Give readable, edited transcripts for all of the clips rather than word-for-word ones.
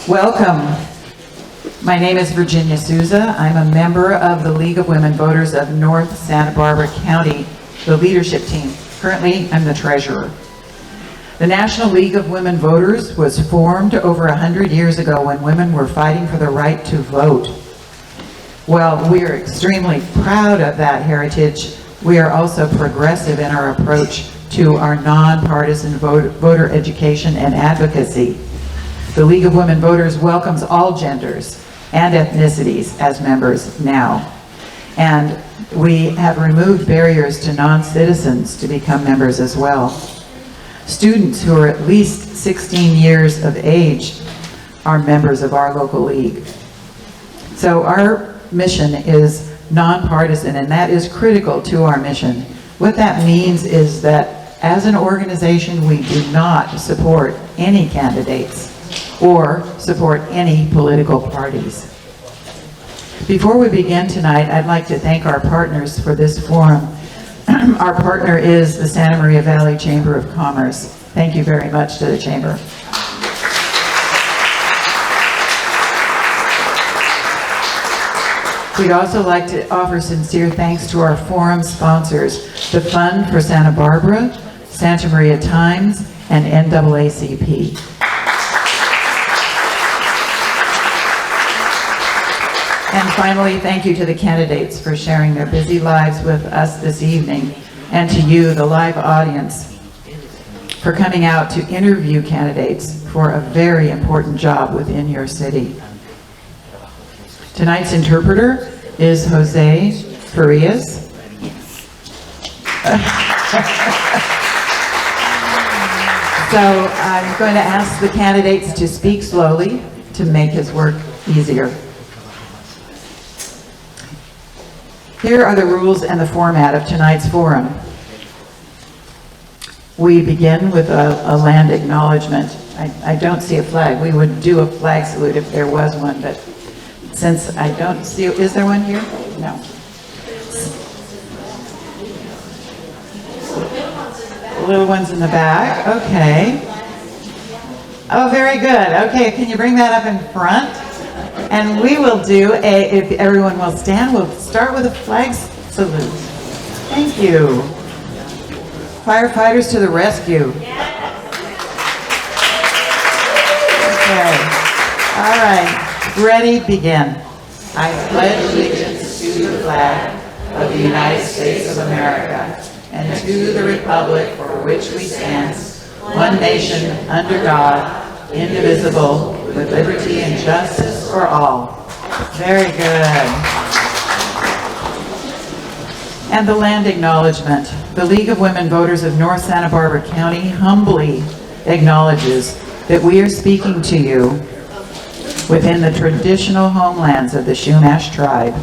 Welcome. My name is Virginia Sousa. I'm a member of the League of Women Voters of North Santa Barbara County, the leadership team. Currently, I'm the treasurer. The National League of Women Voters was formed over 100 years ago when women were fighting for the right to vote. While we are extremely proud of that heritage, we are also progressive in our approach to our nonpartisan voter education and advocacy. The League of Women Voters welcomes all genders and ethnicities as members now. And we have removed barriers to non-citizens to become members as well. Students who are at least 16 years of age are members of our local league. So our mission is nonpartisan, and that is critical to our mission. What that means is that as an organization, we do not support any candidates or support any political parties. Before we begin tonight, I'd like to thank our partners for this forum. Our partner is the Santa Maria Valley Chamber of Commerce. Thank you very much to the Chamber. We'd also like to offer sincere thanks to our forum sponsors, the Fund for Santa Barbara, Santa Maria Times, and NAACP. And finally, thank you to the candidates for sharing their busy lives with us this evening, and to you, the live audience, for coming out to interview candidates for a very important job within your city. Tonight's interpreter is Jose Farias. So I'm going to ask the candidates to speak slowly to make his work easier. Here are the rules and the format of tonight's forum. We begin with a land acknowledgement. I don't see a flag. We would do a flag salute if there was one, but since I don't see, is there one here? No. Little ones in the back, okay. Oh, very good. Okay, can you bring that up in front? And we will do if everyone will stand, we'll start with a flag salute. Thank you. Firefighters to the rescue. Okay. All right. Ready, begin. I pledge allegiance to the flag of the United States of America and to the republic for which we stand, one nation, under God, indivisible, with liberty and justice for all. Very good. And the land acknowledgement. The League of Women Voters of North Santa Barbara County humbly acknowledges that we are speaking to you within the traditional homelands of the Chumash tribe.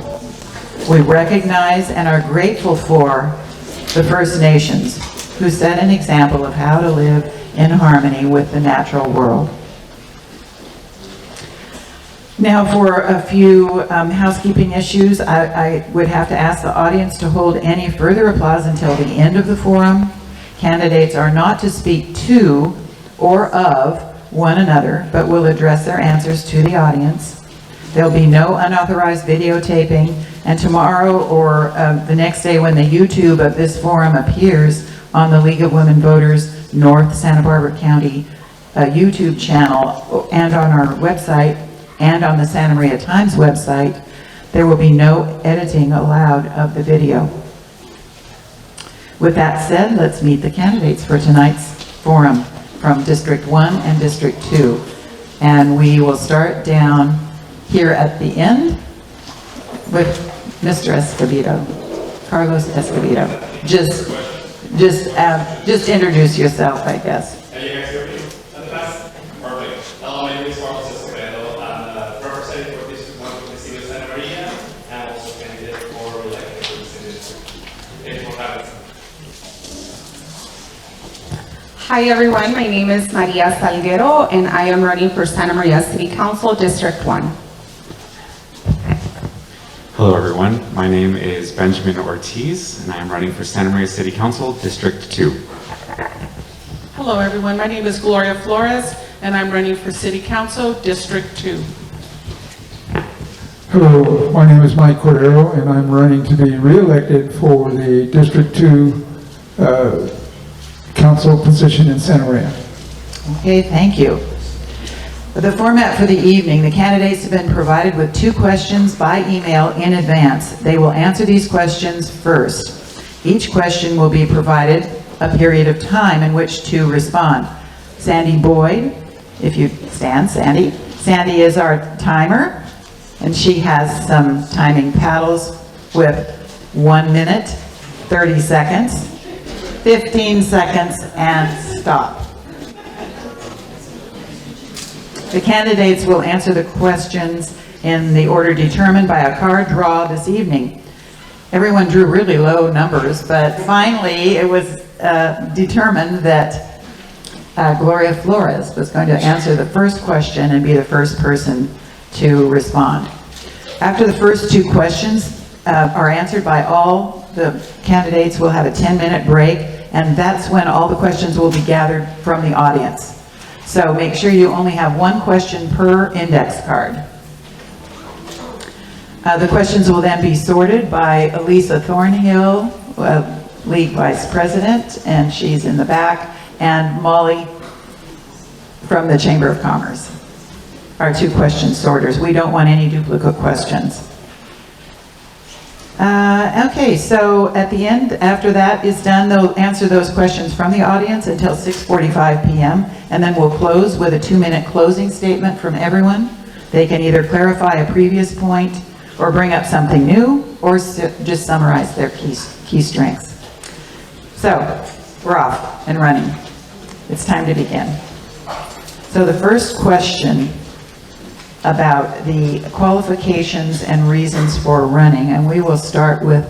We recognize and are grateful for the First Nations, who set an example of how to live in harmony with the natural world. Now for a few housekeeping issues, I would have to ask the audience to hold any further applause until the end of the forum. Candidates are not to speak to or of one another, but will address their answers to the audience. There'll be no unauthorized videotaping, and tomorrow or the next day when the YouTube of this forum appears on the League of Women Voters North Santa Barbara County YouTube channel and on our website and on the Santa Maria Times website, there will be no editing allowed of the video. With that said, let's meet the candidates for tonight's forum from District 1 and District 2. And we will start down here at the end with Mr. Escobedo, Carlos Escobedo. Just introduce yourself, I guess. Can you guys hear me? Perfect. Hello, my name is Carlos Escobedo. I'm representing for District 1 for the city of Santa Maria, and also candidate for election for the city district. Thank you for having me. Hi everyone, my name is Maria Salguero and I am running for Santa Maria City Council, District 1. Hello everyone, my name is Benjamin Ortiz and I am running for Santa Maria City Council, District 2. Hello everyone, my name is Gloria Flores and I'm running for City Council, District 2. Hello, my name is Mike Cordero, and I'm running to be re-elected for the District 2 council position in Santa Maria. Okay, thank you. The format for the evening, the candidates have been provided with 2 questions by email in advance. They will answer these questions first. Each question will be provided a period of time in which to respond. Sandy Boyd, if you stand, Sandy. Sandy is our timer, and she has some timing paddles with 1 minute, 30 seconds, 15 seconds, and stop. The candidates will answer the questions in the order determined by a card draw this evening. Everyone drew really low numbers, but finally it was determined that Gloria Flores was going to answer the first question and be the first person to respond. After the first 2 questions are answered by all the candidates, we'll have a 10-minute break, and that's when all the questions will be gathered from the audience. So make sure you only have 1 question per index card. The questions will then be sorted by Elisa Thornhill, League Vice President, and she's in the back, and Molly from the Chamber of Commerce, our 2 question sorters. We don't want any duplicate questions. Okay, so at the end, after that is done, they'll answer those questions from the audience until 6:45 p.m. and then we'll close with a 2-minute closing statement from everyone. They can either clarify a previous point or bring up something new or just summarize their key strengths. So, we're off and running. It's time to begin. So the first question about the qualifications and reasons for running, and we will start with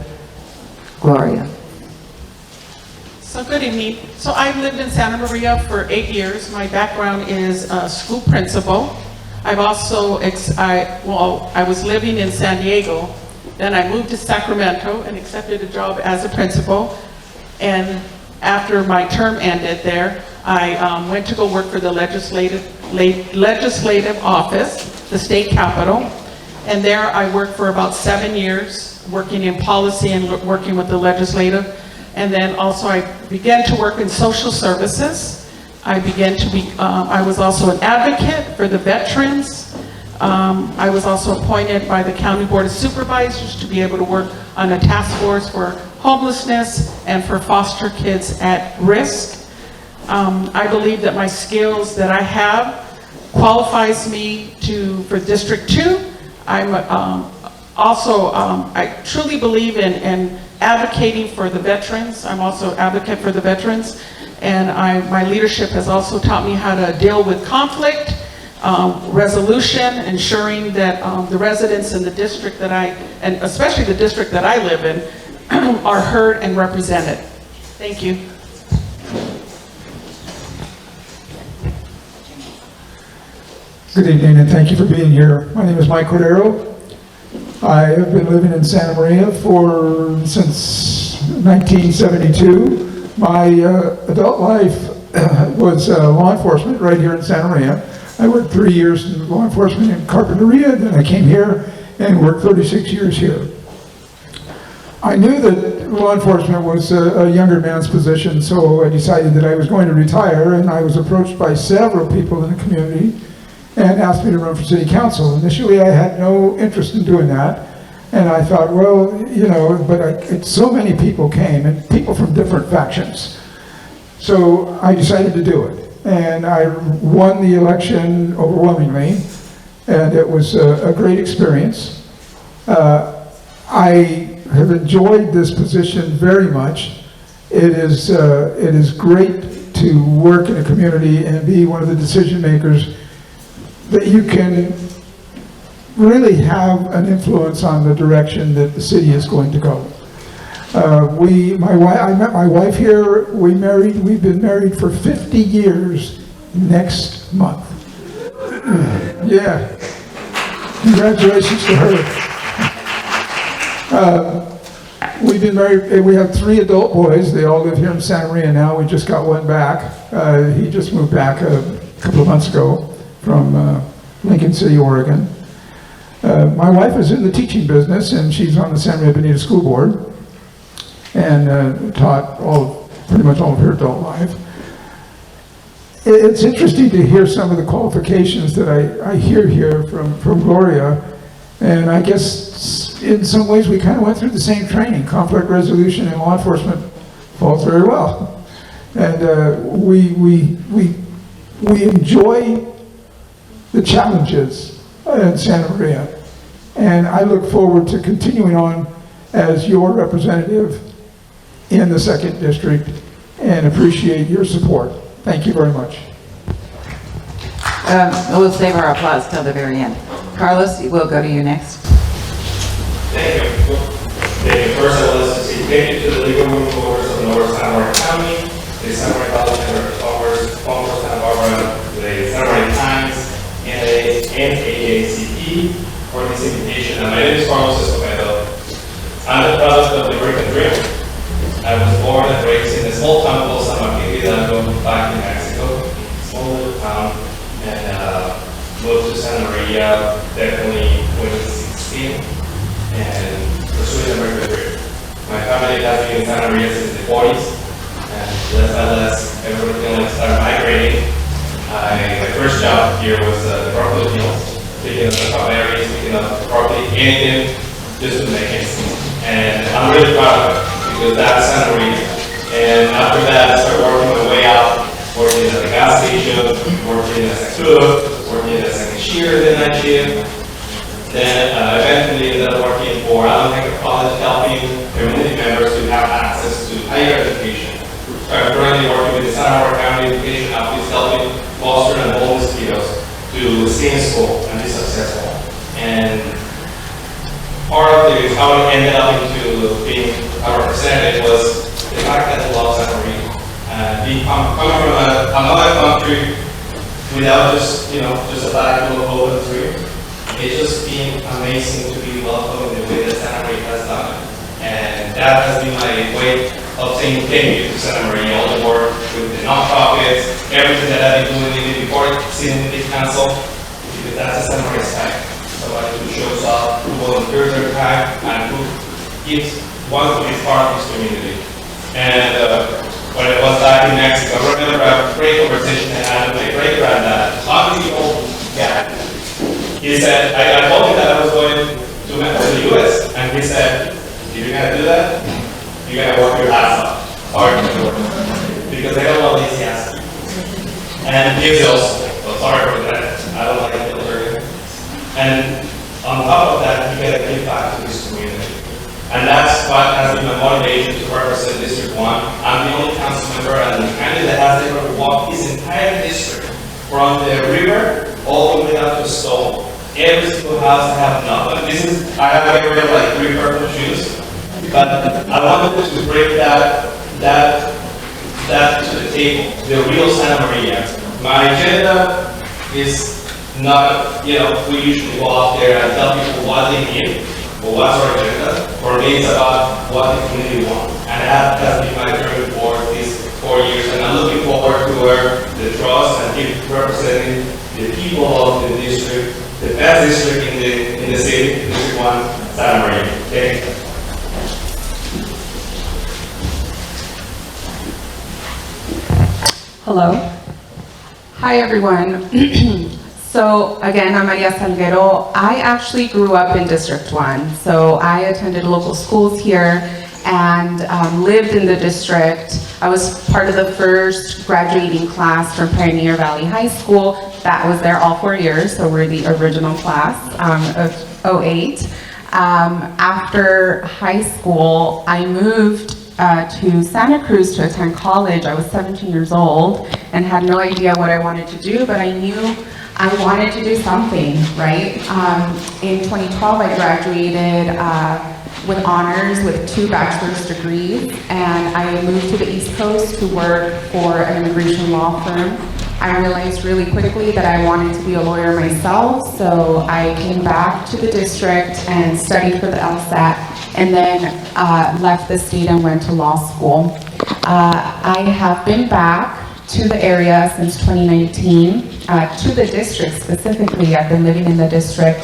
Gloria. So good evening. So I've lived in Santa Maria for 8 years. My background is a school principal. I've also, I was living in San Diego, then I moved to Sacramento and accepted a job as a principal. And after my term ended there, I went to go work for the legislative office, the state capitol. And there I worked for about 7 years, working in policy and working with the legislative. And then also I began to work in social services. I was also an advocate for the veterans. I was also appointed by the County Board of Supervisors to be able to work on a task force for homelessness and for foster kids at risk. I believe that my skills that I have qualifies me for District 2. I truly believe in advocating for the veterans. I'm also an advocate for the veterans. And my leadership has also taught me how to deal with conflict, resolution, ensuring that the residents in the district and especially the district that I live in, are heard and represented. Thank you. Good evening, and thank you for being here. My name is Mike Cordero. I have been living in Santa Maria since 1972. My adult life was law enforcement right here in Santa Maria. I worked 3 years in law enforcement in Carpinteria, then I came here and worked 36 years here. I knew that law enforcement was a younger man's position, so I decided that I was going to retire, and I was approached by several people in the community and asked me to run for city council. Initially, I had no interest in doing that. And I thought, well, so many people came, and people from different factions. So I decided to do it. And I won the election overwhelmingly, and it was a great experience. I have enjoyed this position very much. It is great to work in a community and be one of the decision makers that you can really have an influence on the direction that the city is going to go. I met my wife here. We've been married for 50 years next month. Yeah. Congratulations to her. We've been married, we have 3 adult boys. They all live here in Santa Maria now. We just got one back. He just moved back a couple of months ago from Lincoln City, Oregon. My wife is in the teaching business, and she's on the San Maria Bonita School Board, and taught pretty much all of her adult life. It's interesting to hear some of the qualifications that I hear here from Gloria, and I guess in some ways we kind of went through the same training. Conflict resolution and law enforcement falls very well, and we enjoy the challenges in Santa Maria, and I look forward to continuing on as your representative in the 2nd District and appreciate your support. Thank you very much. We'll save our applause till the very end. Carlos, we'll go to you next. Thank you. First, I want to say thank you to the League of Women Voters of North Santa Barbara County, the Santa Maria College of Commerce, Santa Barbara, the Santa Maria Times, and AACP for this invitation. My name is Carlos Escobedo. I'm the product of the American dream. I was born and raised in a small town called San Martin Hidalgo back in Mexico, a small little town, and moved to Santa Maria definitely when I was 16 and pursuing the American dream. My family has been in Santa Maria since the 40s, and less by less, everything started migrating. My first job here was the broccoli fields, picking up the strawberries, picking up broccoli, anything, just to make it. And I'm really proud of it, because that's Santa Maria. And after that, I started working my way out, working at the gas station, working as a cook, working as a cashier in the night shift. Then eventually ended up working for Alabama College, helping community members to have access to higher education. So I'm currently working with the Santa Barbara County Education Office, helping foster and mold mosquitoes to stay in school and be successful. And part of how it ended up into being a representative was the fact that I love Santa Maria. Coming from another country without just a bag full of open dreams, it's just been amazing to be welcomed in the way that Santa Maria has done it. And that has been my way of saying thank you to Santa Maria, all the work with the nonprofits, everything that I've been doing even before sitting in the council, because that's a Santa Maria side. Somebody who shows up, who volunteers their time, and who wants to be part of this community. And when I was back in Mexico, I remember a great conversation I had with my great granddad, obviously old guy. He said, I told him that I was going to the US, and he said, if you're going to do that, you got to work your ass off, hard to work, because I don't want lazy ass. And he was also, well, sorry for that, I don't like military. And on top of that, you got to give back to this community. And that's what has been my motivation to represent District 1. I'm the only council member and the candidate that has ever walked this entire district from the river all the way up to Stone. Every single house I have nothing. I have every like 3 purple shoes. But I wanted to bring that to the table, the real Santa Maria. My agenda is not, we usually go out there and tell people what they need, but what's our agenda? For me, it's about what the community wants. And that has been my journey for these 4 years. And I'm looking forward to earn the trust and keep representing the people of the district, the best district in the city, District 1, Santa Maria. Thank you. Hello. Hi, everyone. So again, I'm Maria Salguero. I actually grew up in District 1. So I attended local schools here and lived in the district. I was part of the first graduating class from Pioneer Valley High School. That was there all 4 years, so we're the original class of 08. After high school, I moved to Santa Cruz to attend college. I was 17 years old and had no idea what I wanted to do, but I knew I wanted to do something, right? In 2012, I graduated with honors with 2 bachelor's degrees, and I moved to the East Coast to work for an immigration law firm. I realized really quickly that I wanted to be a lawyer myself, so I came back to the district and studied for the LSAT, and then left the state and went to law school. I have been back to the area since 2019, to the district specifically. I've been living in the district.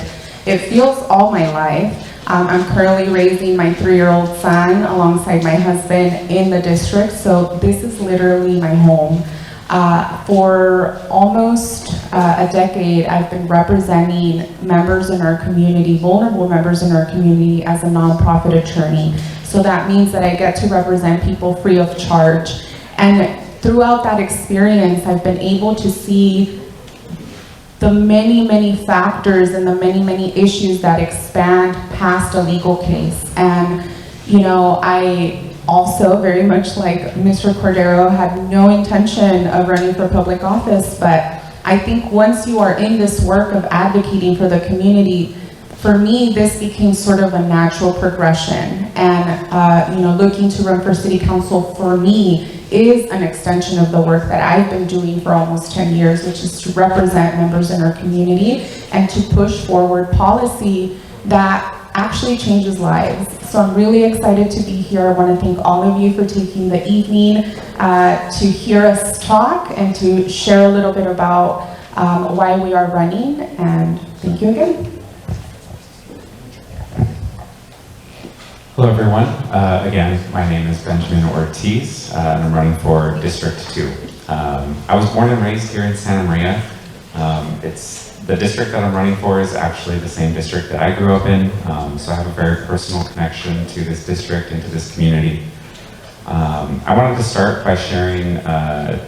It feels all my life. I'm currently raising my 3-year-old son alongside my husband in the district, so this is literally my home. For almost a decade, I've been representing members in our community, vulnerable members in our community, as a nonprofit attorney. So that means that I get to represent people free of charge. And throughout that experience, I've been able to see the many, many factors and the many, many issues that expand past a legal case. And, you know, I also, very much like Mr. Cordero, had no intention of running for public office, but I think once you are in this work of advocating for the community, for me, this became sort of a natural progression. And, you know, looking to run for city council for me is an extension of the work that I've been doing for almost 10 years, which is to represent members in our community and to push forward policy that actually changes lives. So I'm really excited to be here. I want to thank all of you for taking the evening to hear us talk and to share a little bit about why we are running, and thank you again. Hello, everyone. Again, my name is Benjamin Ortiz, and I'm running for District 2. I was born and raised here in Santa Maria. The district that I'm running for is actually the same district that I grew up in, so I have a very personal connection to this district and to this community. I wanted to start by sharing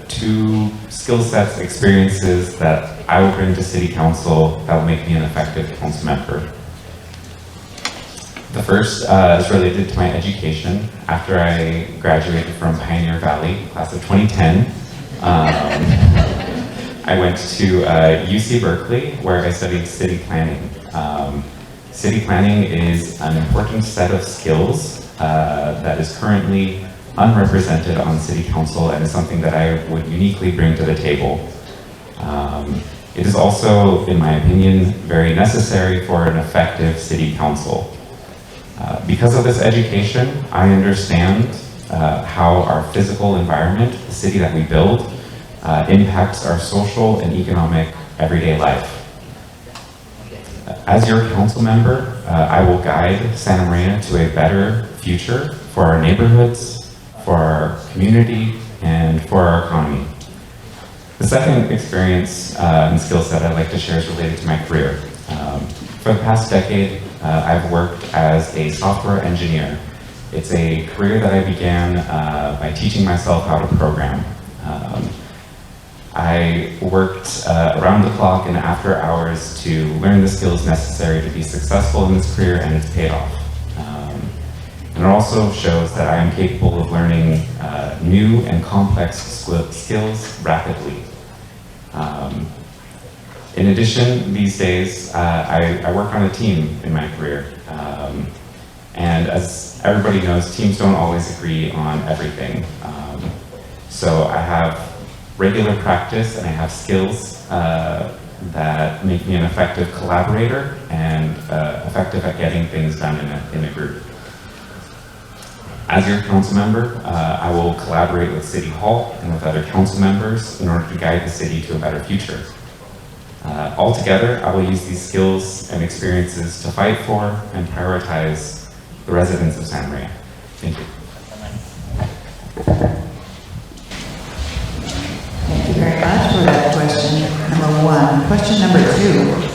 2 skill sets, experiences that I will bring to City Council that will make me an effective council member. The first is related to my education. After I graduated from Pioneer Valley, class of 2010, I went to UC Berkeley, where I studied city planning. City planning is an important set of skills that is currently unrepresented on City Council and is something that I would uniquely bring to the table. It is also, in my opinion, very necessary for an effective City Council. Because of this education, I understand how our physical environment, the city that we build, impacts our social and economic everyday life. As your council member, I will guide Santa Maria to a better future for our neighborhoods, for our community, and for our economy. The second experience and skill set I'd like to share is related to my career. For the past decade, I've worked as a software engineer. It's a career that I began by teaching myself how to program. I worked around the clock and after hours to learn the skills necessary to be successful in this career, and it's paid off. And it also shows that I am capable of learning new and complex skills rapidly. In addition, these days, I work on a team in my career. And as everybody knows, teams don't always agree on everything. So I have regular practice and I have skills that make me an effective collaborator and effective at getting things done in a group. As your council member, I will collaborate with City Hall and with other council members in order to guide the city to a better future. Altogether, I will use these skills and experiences to fight for and prioritize the residents of Santa Maria. Thank you. Thank you very much for that question number 1. Question number 2.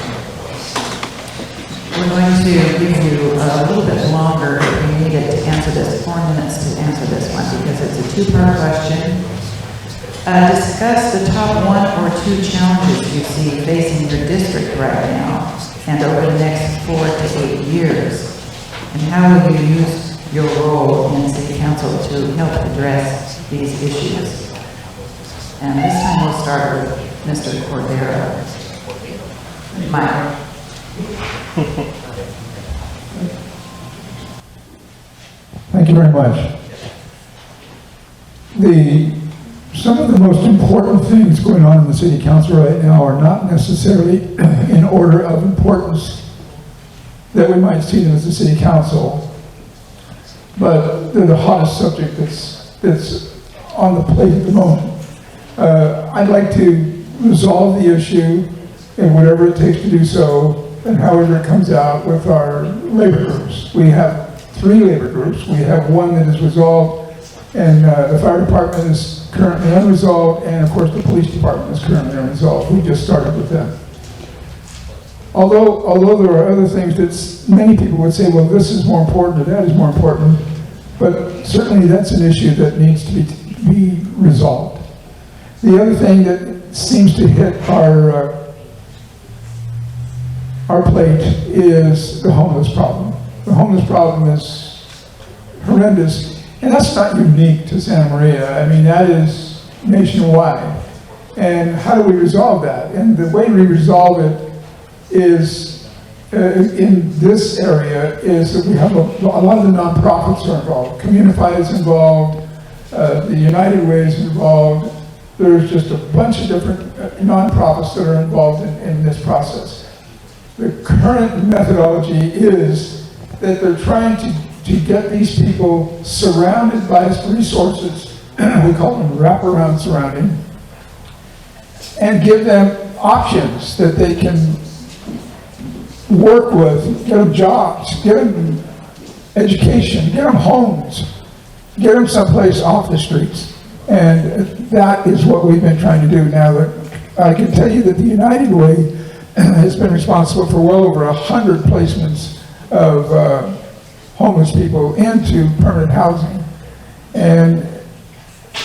We're going to give you a little bit longer if you needed to answer this, 4 minutes to answer this one, because it's a 2-part question. Discuss the top 1 or 2 challenges you see facing your district right now and over the next 4 to 8 years. And how will you use your role in City Council to help address these issues? And this time we'll start with Mr. Cordero. Michael. Thank you very much. Some of the most important things going on in the City Council right now are not necessarily in order of importance that we might see them as a City Council, but they're the hottest subject that's on the plate at the moment. I'd like to resolve the issue and whatever it takes to do so, and however it comes out with our labor groups. We have 3 labor groups. We have one that is resolved, and the fire department is currently unresolved, and of course the police department is currently unresolved. We just started with them. Although there are other things that many people would say, well, this is more important or that is more important, but certainly that's an issue that needs to be resolved. The other thing that seems to hit our plate is the homeless problem. The homeless problem is horrendous, and that's not unique to Santa Maria. I mean, that is nationwide. And how do we resolve that? And the way we resolve it is, in this area, is that we have a lot of the nonprofits are involved. Communify is involved, the United Way is involved. There's just a bunch of different nonprofits that are involved in this process. The current methodology is that they're trying to get these people surrounded by resources, we call them wraparound surrounding, and give them options that they can work with, get them jobs, get them education, get them homes, get them someplace off the streets. And that is what we've been trying to do. Now, I can tell you that the United Way has been responsible for well over 100 placements of homeless people into permanent housing. And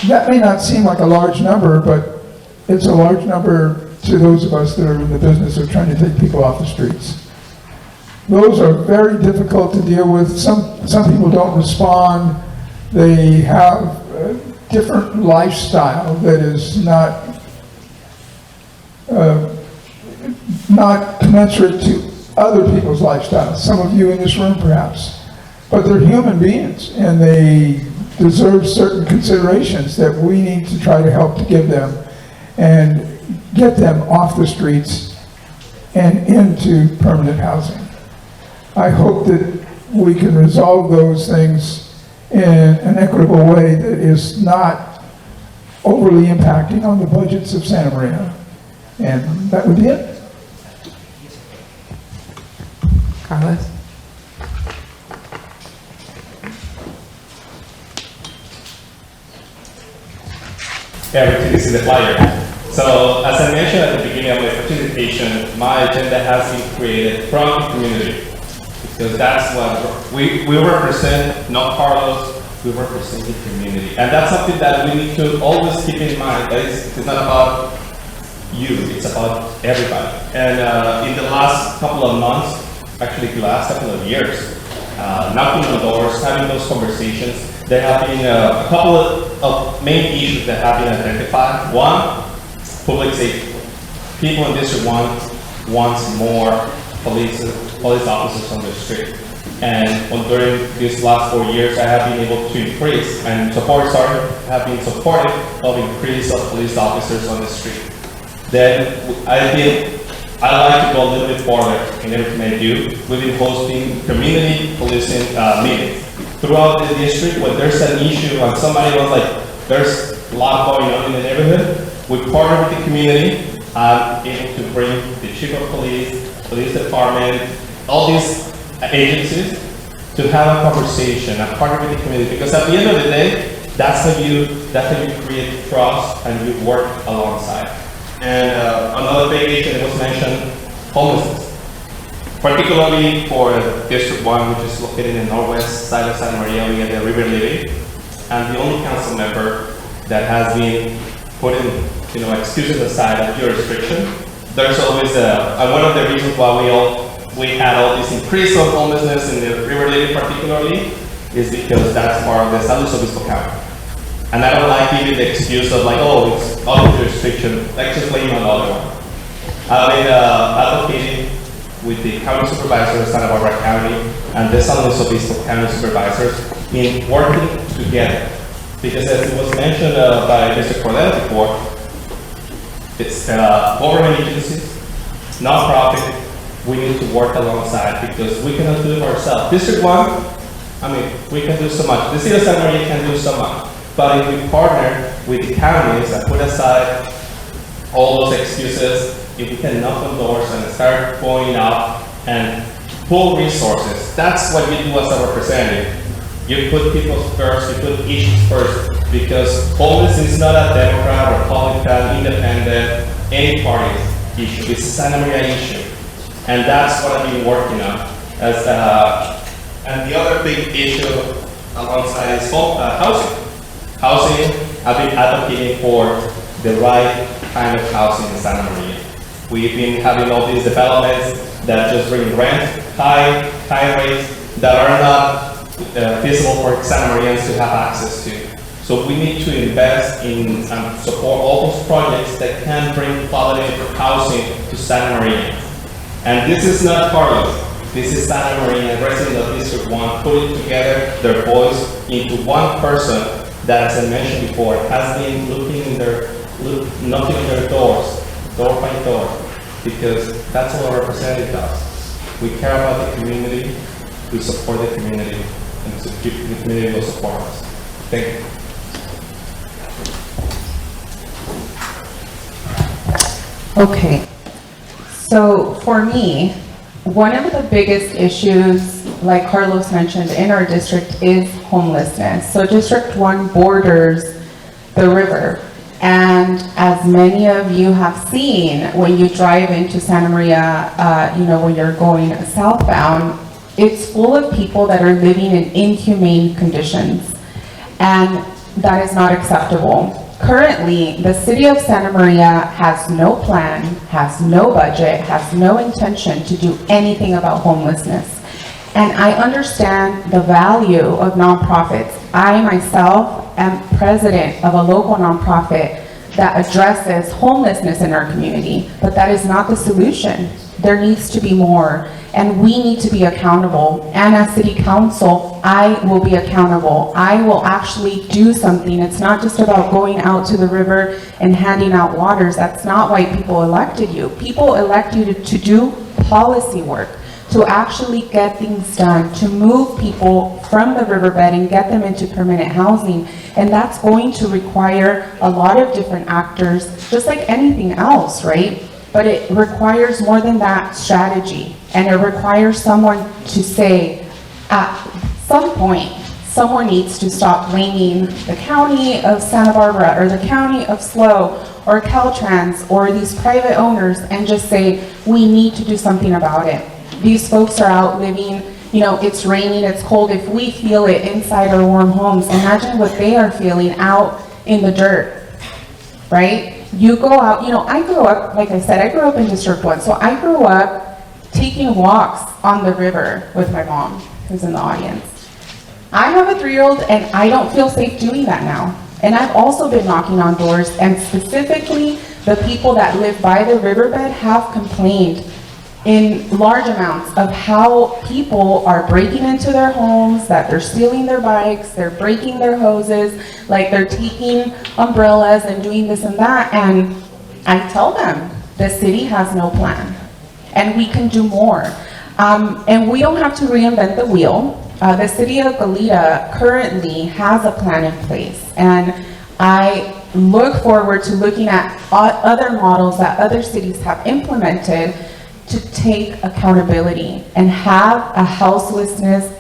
that may not seem like a large number, but it's a large number to those of us that are in the business of trying to take people off the streets. Those are very difficult to deal with. Some people don't respond. They have a different lifestyle that is not commensurate to other people's lifestyles. Some of you in this room, perhaps. But they're human beings, and they deserve certain considerations that we need to try to help to give them and get them off the streets and into permanent housing. I hope that we can resolve those things in an equitable way that is not overly impacting on the budgets of Santa Maria. And that would be it. Carlos? Yeah, this is the flyer. So, as I mentioned at the beginning of my presentation, my agenda has been created from the community. Because that's what we represent, not Carlos, we represent the community. And that's something that we need to always keep in mind. That it's not about you, it's about everybody. And in the last couple of months, actually the last couple of years, knocking on doors, having those conversations, there have been a couple of main issues that have been identified. One, public safety. People in District 1 wants more police officers on the street. And during these last 4 years, I have been able to increase and have been supportive of increase of police officers on the street. Then I like to go a little bit further in everything I do. We've been hosting community policing meetings throughout the district. When there's an issue and somebody was like, there's a lot going on in the neighborhood, we partner with the community. I'm able to bring the chief of police department, all these agencies to have a conversation and partner with the community. Because at the end of the day, that's how you create trust and you work alongside. And another big issue that was mentioned, homelessness. Particularly for District 1, which is located in the northwest side of Santa Maria, we get the River Levy. And the only council member that has been putting, excuses aside of your restriction. There's always and one of the reasons why we had all this increase of homelessness in the River Levy particularly is because that's part of the Salguero County. And I don't like giving the excuse of like, oh, it's all of the restriction, let's just blame another one. I've been advocating with the county supervisor of Santa Barbara County and the San Luis Obispo County supervisors in working together. Because as it was mentioned by Mr. Cordero before, it's government agencies, non-profit, we need to work alongside because we cannot do it ourselves. District 1, we can do so much. The city of Santa Maria can do so much. But if we partner with the counties and put aside all those excuses, if we can knock on doors and start going out and pull resources. That's what you do as a representative. You put people first, you put issues first, because homelessness is not a Democrat, Republican, Independent, any party issue. It's a Santa Maria issue. And that's what I've been working on. And the other big issue alongside is housing. Housing, I've been advocating for the right kind of housing in Santa Maria. We've been having all these developments that just bring rent, high rates that are not feasible for Santa Marians to have access to. So we need to invest in and support all those projects that can bring quality of housing to Santa Maria. And this is not Carlos. This is Santa Maria, resident of District 1, putting together their voice into one person that, as I mentioned before, has been knocking on their doors, door by door, because that's what a representative does. We care about the community, we support the community, and the community will support us. Thank you. Okay, so for me, one of the biggest issues, like Carlos mentioned, in our district is homelessness. So District 1 borders the river. And as many of you have seen, when you drive into Santa Maria, when you're going southbound, it's full of people that are living in inhumane conditions. And that is not acceptable. Currently, the city of Santa Maria has no plan, has no budget, has no intention to do anything about homelessness. And I understand the value of nonprofits. I myself am president of a local nonprofit that addresses homelessness in our community, but that is not the solution. There needs to be more, and we need to be accountable. And as city council, I will be accountable. I will actually do something. It's not just about going out to the river and handing out waters. That's not why people elected you. People elect you to do policy work, to actually get things done, to move people from the riverbed and get them into permanent housing. And that's going to require a lot of different actors, just like anything else, right? But it requires more than that strategy. And it requires someone to say, at some point, someone needs to stop blaming the county of Santa Barbara or the county of SLO or Caltrans or these private owners and just say, we need to do something about it. These folks are out living, it's raining, it's cold. If we feel it inside our warm homes, imagine what they are feeling out in the dirt, right? You go out, I grew up, like I said, I grew up in District 1. So I grew up taking walks on the river with my mom, who's in the audience. I have a 3-year-old and I don't feel safe doing that now. And I've also been knocking on doors, and specifically the people that live by the riverbed have complained in large amounts of how people are breaking into their homes, that they're stealing their bikes, they're breaking their hoses, like they're taking umbrellas and doing this and that. And I tell them, the city has no plan and we can do more. And we don't have to reinvent the wheel. The city of Goleta currently has a plan in place, and I look forward to looking at other models that other cities have implemented to take accountability and have a homelessness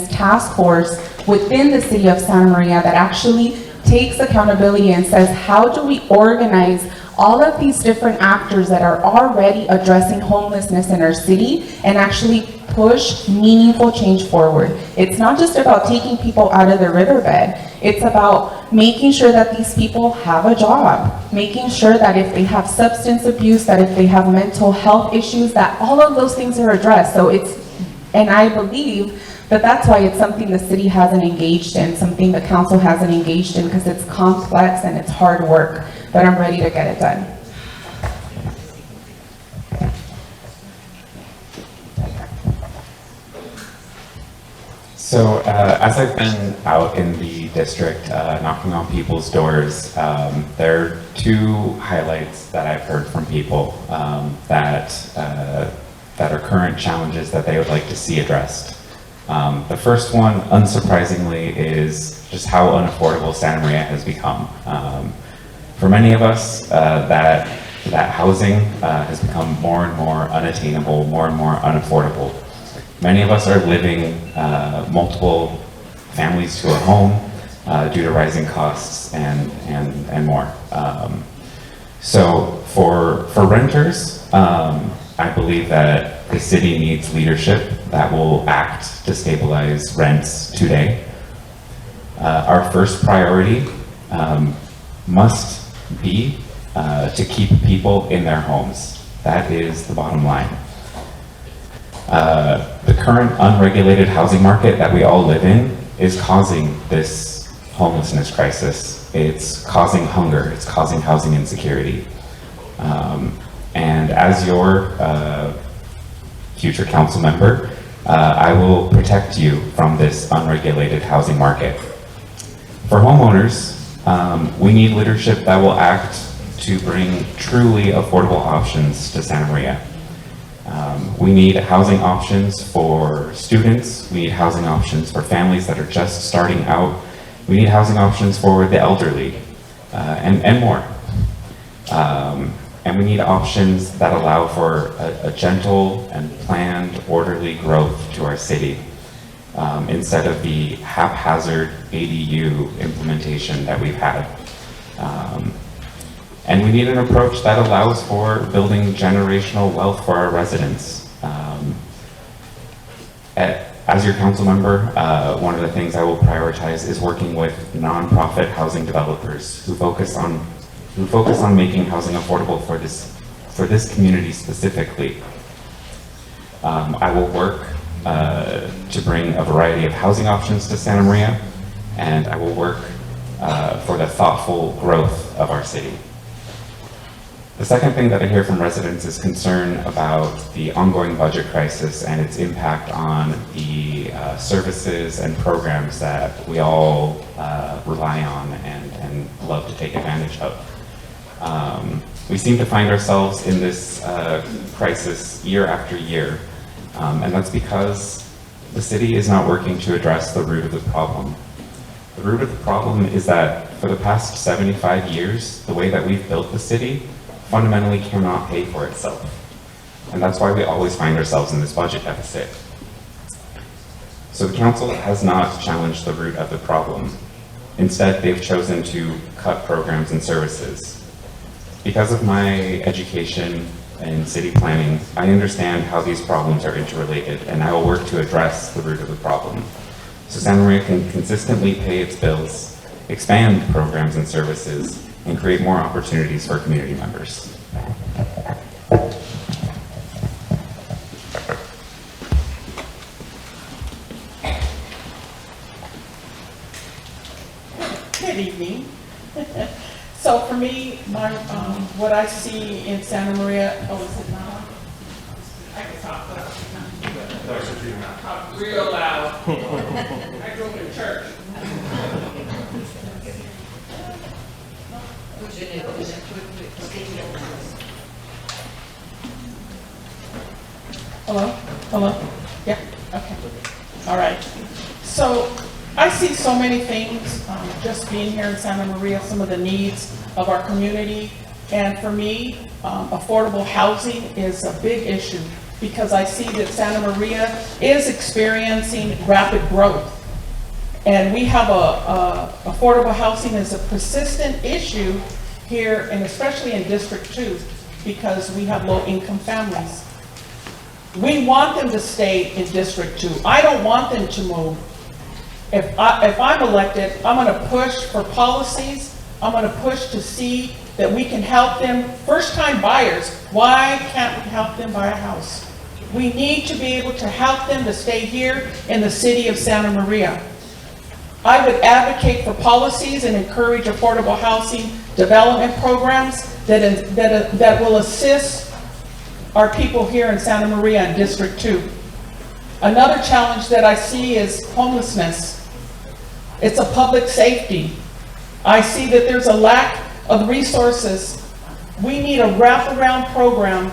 task force within the city of Santa Maria that actually takes accountability and says, how do we organize all of these different actors that are already addressing homelessness in our city and actually push meaningful change forward. It's not just about taking people out of the riverbed. It's about making sure that these people have a job, making sure that if they have substance abuse, that if they have mental health issues, that all of those things are addressed. So and I believe that that's why it's something the city hasn't engaged in, something the council hasn't engaged in, because it's complex and it's hard work, but I'm ready to get it done. So as I've been out in the district knocking on people's doors, there are 2 highlights that I've heard from people that are current challenges that they would like to see addressed. The first one, unsurprisingly, is just how unaffordable Santa Maria has become. For many of us, that housing has become more and more unattainable, more and more unaffordable. Many of us are living multiple families to a home due to rising costs and more. So for renters, I believe that the city needs leadership that will act to stabilize rents today. Our first priority must be to keep people in their homes. That is the bottom line. The current unregulated housing market that we all live in is causing this homelessness crisis. It's causing hunger, it's causing housing insecurity. And as your future council member, I will protect you from this unregulated housing market. For homeowners, we need leadership that will act to bring truly affordable options to Santa Maria. We need housing options for students, we need housing options for families that are just starting out, we need housing options for the elderly, and more. And we need options that allow for a gentle and planned, orderly growth to our city, instead of the haphazard ADU implementation that we've had. And we need an approach that allows for building generational wealth for our residents. As your council member, one of the things I will prioritize is working with nonprofit housing developers who focus on making housing affordable for this community specifically. I will work to bring a variety of housing options to Santa Maria, and I will work for the thoughtful growth of our city. The second thing that I hear from residents is concern about the ongoing budget crisis and its impact on the services and programs that we all rely on and love to take advantage of. We seem to find ourselves in this crisis year after year, and that's because the city is not working to address the root of the problem. The root of the problem is that for the past 75 years, the way that we've built the city fundamentally cannot pay for itself. And that's why we always find ourselves in this budget deficit. So the council has not challenged the root of the problem. Instead, they've chosen to cut programs and services. Because of my education in city planning, I understand how these problems are interrelated, and I will work to address the root of the problem, so Santa Maria can consistently pay its bills, expand programs and services, and create more opportunities for community members. Good evening. So for me, what I see in Santa Maria, is it not? I can talk loud. Talk real loud. I grew up in church. Hello? Hello? Yeah? Okay. All right. So I see so many things, just being here in Santa Maria, some of the needs of our community. And for me, affordable housing is a big issue because I see that Santa Maria is experiencing rapid growth. And we have affordable housing is a persistent issue here, and especially in District 2, because we have low-income families. We want them to stay in District 2. I don't want them to move. If I'm elected, I'm going to push for policies. I'm going to push to see that we can help them. First-time buyers, why can't we help them buy a house? We need to be able to help them to stay here in the city of Santa Maria. I would advocate for policies and encourage affordable housing development programs that will assist our people here in Santa Maria and District 2. Another challenge that I see is homelessness. It's a public safety. I see that there's a lack of resources. We need a wraparound program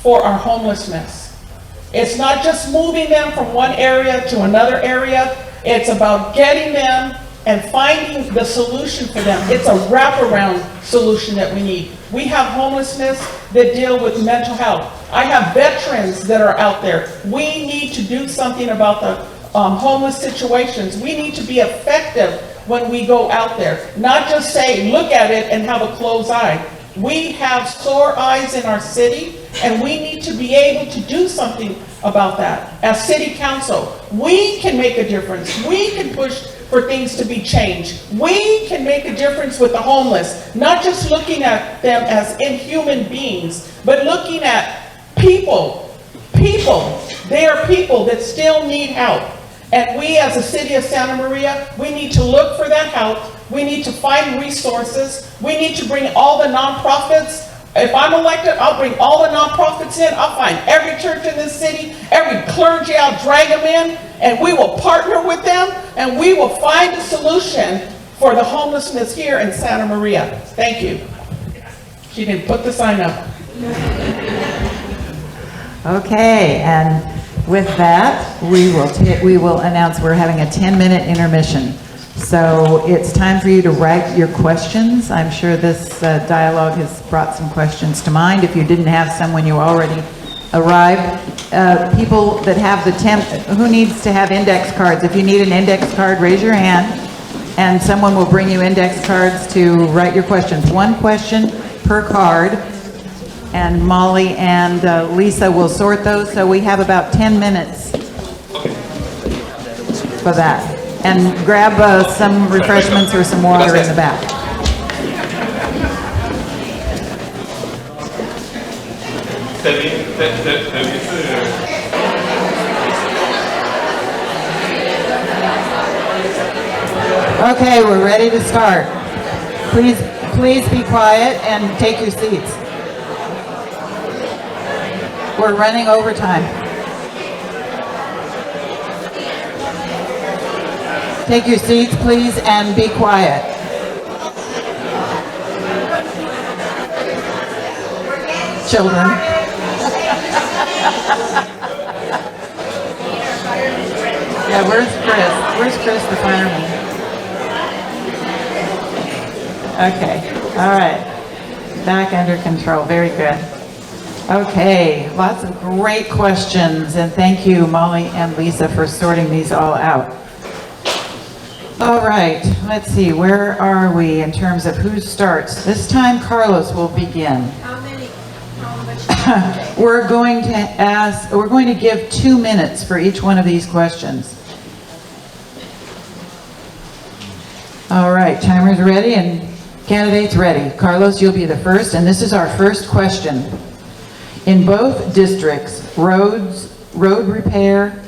for our homelessness. It's not just moving them from one area to another area. It's about getting them and finding the solution for them. It's a wraparound solution that we need. We have homelessness that deal with mental health. I have veterans that are out there. We need to do something about the homeless situations. We need to be effective when we go out there. Not just say, look at it and have a closed eye. We have sore eyes in our city, and we need to be able to do something about that. As city council, we can make a difference. We can push for things to be changed. We can make a difference with the homeless, not just looking at them as inhuman beings, but looking at people. People. They are people that still need help. And we as a city of Santa Maria, we need to look for that help. We need to find resources. We need to bring all the nonprofits. If I'm elected, I'll bring all the nonprofits in. I'll find every church in this city, every clergy, I'll drag them in, and we will partner with them, and we will find a solution for the homelessness here in Santa Maria. Thank you. She didn't put the sign up. Okay, and with that, we will announce we're having a 10-minute intermission. So it's time for you to write your questions. I'm sure this dialogue has brought some questions to mind. If you didn't have some when you already arrived, people that have who needs to have index cards? If you need an index card, raise your hand, and someone will bring you index cards to write your questions. One question per card, and Molly and Lisa will sort those. So we have about 10 minutes for that. And grab some refreshments or some water in the back. Okay, we're ready to start. Please be quiet and take your seats. We're running over time. Take your seats, please, and be quiet. Children. Yeah, where's Chris? Where's Chris, the fireman? Okay, all right. Back under control, very good. Okay, lots of great questions, and thank you, Molly and Lisa, for sorting these all out. All right, let's see, where are we in terms of who starts? This time Carlos will begin. How much? We're going to give 2 minutes for each one of these questions. All right, timer's ready and candidates ready. Carlos, you'll be the first, and this is our first question. In both districts, road repair,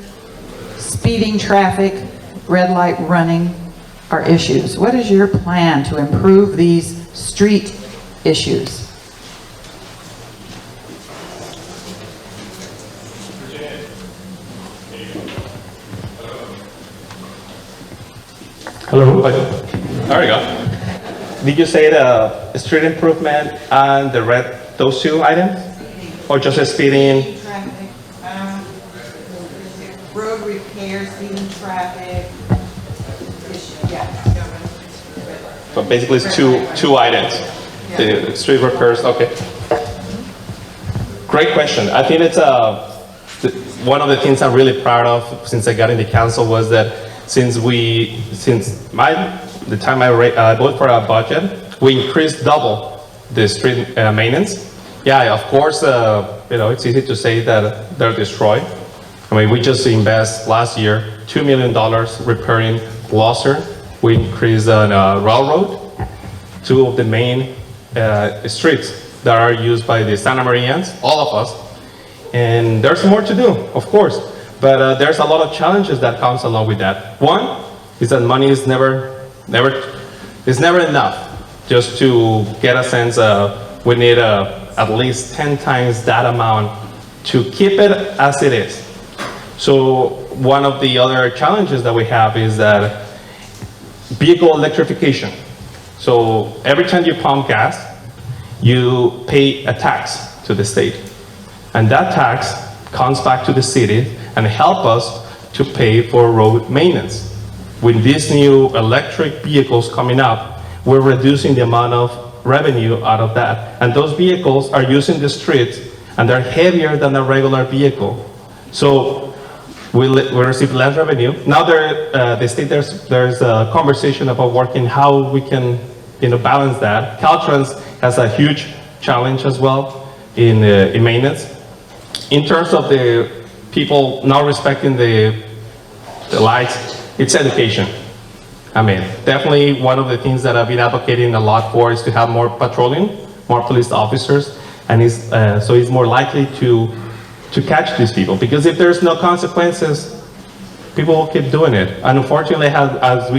speeding traffic, red light running are issues. What is your plan to improve these street issues? Hello. There we go. Did you say the street improvement and those two items? Or just a speeding? Traffic, road repair, speeding traffic, But basically it's two items. The street repairs, okay. Great question. I think it's one of the things I'm really proud of since I got into council was that since the time I voted for our budget, we increased double the street maintenance. Yeah, of course, it's easy to say that they're destroyed. I mean, we just invest last year $2 million repairing Gloucester. We increased on railroad, two of the main streets that are used by the Santa Marians, all of us. And there's more to do, of course, but there's a lot of challenges that comes along with that. One is that money is never enough just to get a sense of we need at least 10 times that amount to keep it as it is. So one of the other challenges that we have is that vehicle electrification. So every time you pump gas, you pay a tax to the state. And that tax comes back to the city and help us to pay for road maintenance. With these new electric vehicles coming up, we're reducing the amount of revenue out of that. And those vehicles are using the streets, and they're heavier than a regular vehicle. So we receive less revenue. Now there's a conversation about working how we can balance that. Caltrans has a huge challenge as well in maintenance. In terms of the people not respecting the lights, it's education. I mean, definitely one of the things that I've been advocating a lot for is to have more patrolling, more police officers, and so it's more likely to catch these people. Because if there's no consequences, people will keep doing it. And unfortunately, as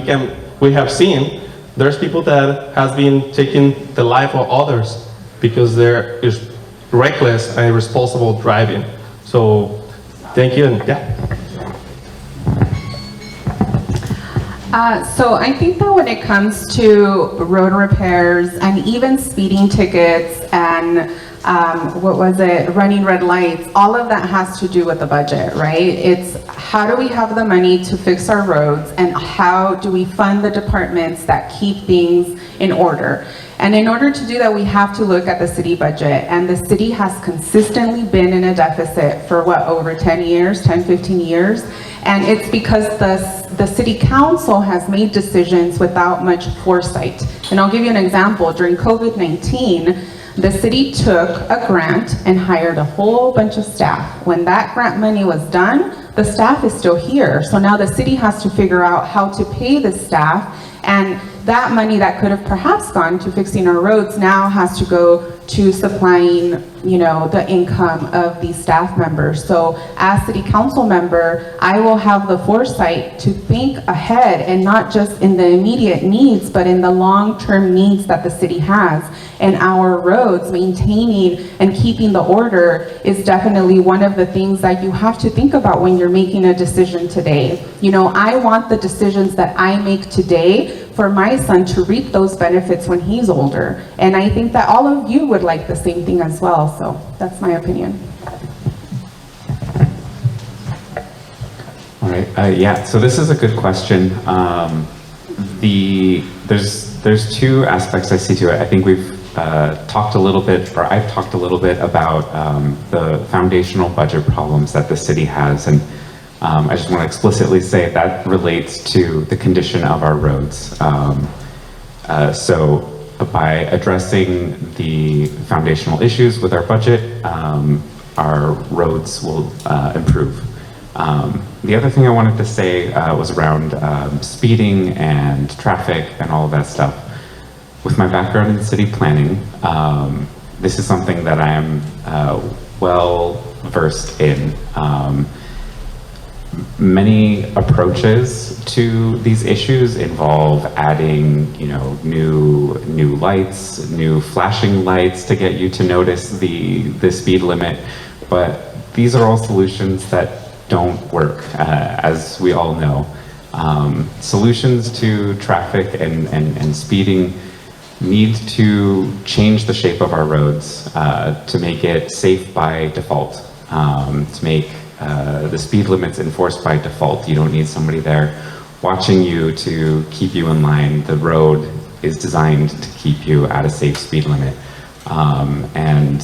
we have seen, there's people that has been taking the life of others because there is reckless and irresponsible driving. So, thank you, and yeah. So I think that when it comes to road repairs and even speeding tickets and running red lights, all of that has to do with the budget, right? It's how do we have the money to fix our roads, and how do we fund the departments that keep things in order? And in order to do that, we have to look at the city budget, and the city has consistently been in a deficit for over 10 years, 10, 15 years. And it's because the city council has made decisions without much foresight. And I'll give you an example. During COVID-19, the city took a grant and hired a whole bunch of staff. When that grant money was done, the staff is still here. So now the city has to figure out how to pay the staff, and that money that could have perhaps gone to fixing our roads now has to go to supplying, the income of these staff members. So as city council member, I will have the foresight to think ahead, and not just in the immediate needs, but in the long-term needs that the city has. And our roads, maintaining and keeping the order is definitely one of the things that you have to think about when you're making a decision today. I want the decisions that I make today for my son to reap those benefits when he's older. And I think that all of you would like the same thing as well. So that's my opinion. All right, yeah, so this is a good question. There's two aspects I see to it. I think we've talked a little bit, or I've talked a little bit about the foundational budget problems that the city has, and I just want to explicitly say that relates to the condition of our roads. So by addressing the foundational issues with our budget, our roads will improve. The other thing I wanted to say was around speeding and traffic and all of that stuff. With my background in city planning, this is something that I am well versed in. Many approaches to these issues involve adding, new lights, new flashing lights to get you to notice the speed limit. But these are all solutions that don't work, as we all know. Solutions to traffic and speeding need to change the shape of our roads to make it safe by default, to make the speed limits enforced by default. You don't need somebody there watching you to keep you in line. The road is designed to keep you at a safe speed limit. And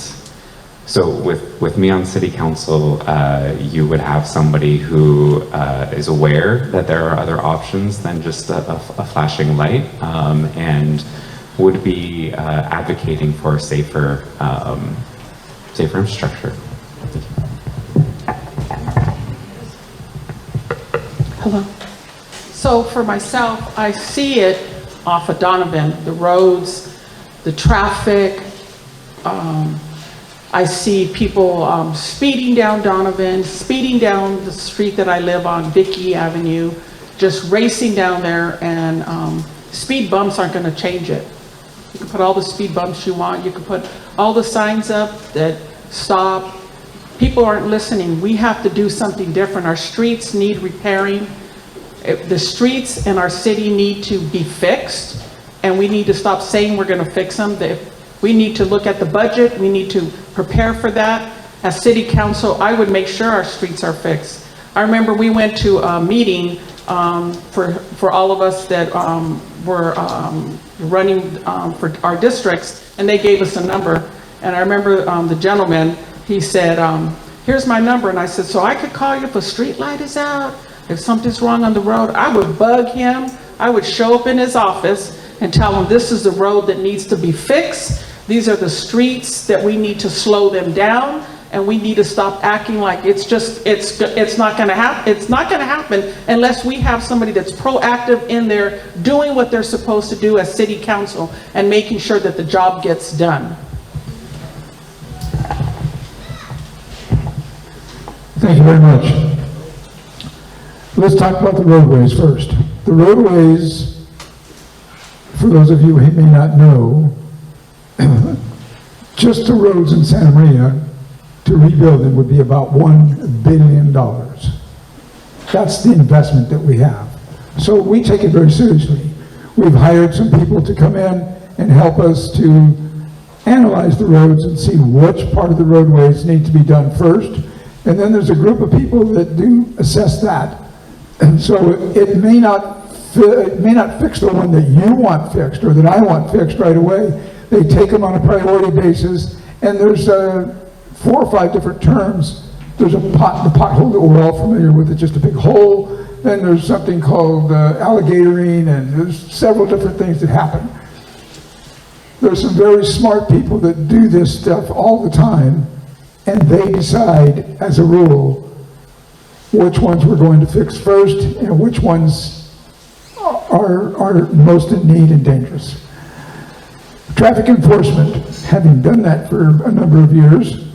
so with me on city council, you would have somebody who is aware that there are other options than just a flashing light, and would be advocating for safer infrastructure. Hello. So for myself, I see it off of Donovan, the roads, the traffic. I see people speeding down Donovan, speeding down the street that I live on, Vicky Avenue, just racing down there, and speed bumps aren't going to change it. You can put all the speed bumps you want. You can put all the signs up that stop. People aren't listening. We have to do something different. Our streets need repairing. The streets in our city need to be fixed, and we need to stop saying we're going to fix them. We need to look at the budget. We need to prepare for that. as city council, I would make sure our streets are fixed. I remember we went to a meeting for all of us that were running for our districts, and they gave us a number. And I remember the gentleman, he said, here's my number. And I said, so I could call you if a street light is out, if something's wrong on the road. I would bug him. I would show up in his office and tell him this is the road that needs to be fixed. These are the streets that we need to slow them down, and we need to stop acting like it's not going to happen. It's not going to happen unless we have somebody that's proactive in there doing what they're supposed to do as city council and making sure that the job gets done. Thank you very much. Let's talk about the roadways first. The roadways, for those of you who may not know, just the roads in Santa Maria, to rebuild them would be about $1 billion. That's the investment that we have. So we take it very seriously. We've hired some people to come in and help us to analyze the roads and see which part of the roadways need to be done first. And then there's a group of people that do assess that. And so it may not fix the one that you want fixed or that I want fixed right away. They take them on a priority basis, and there's 4 or 5 different terms. There's the pothole that we're all familiar with, it's just a big hole. Then there's something called alligatoring, and there's several different things that happen. There's some very smart people that do this stuff all the time, and they decide, as a rule, which ones we're going to fix first and which ones are most in need and dangerous. Traffic enforcement, having done that for a number of years,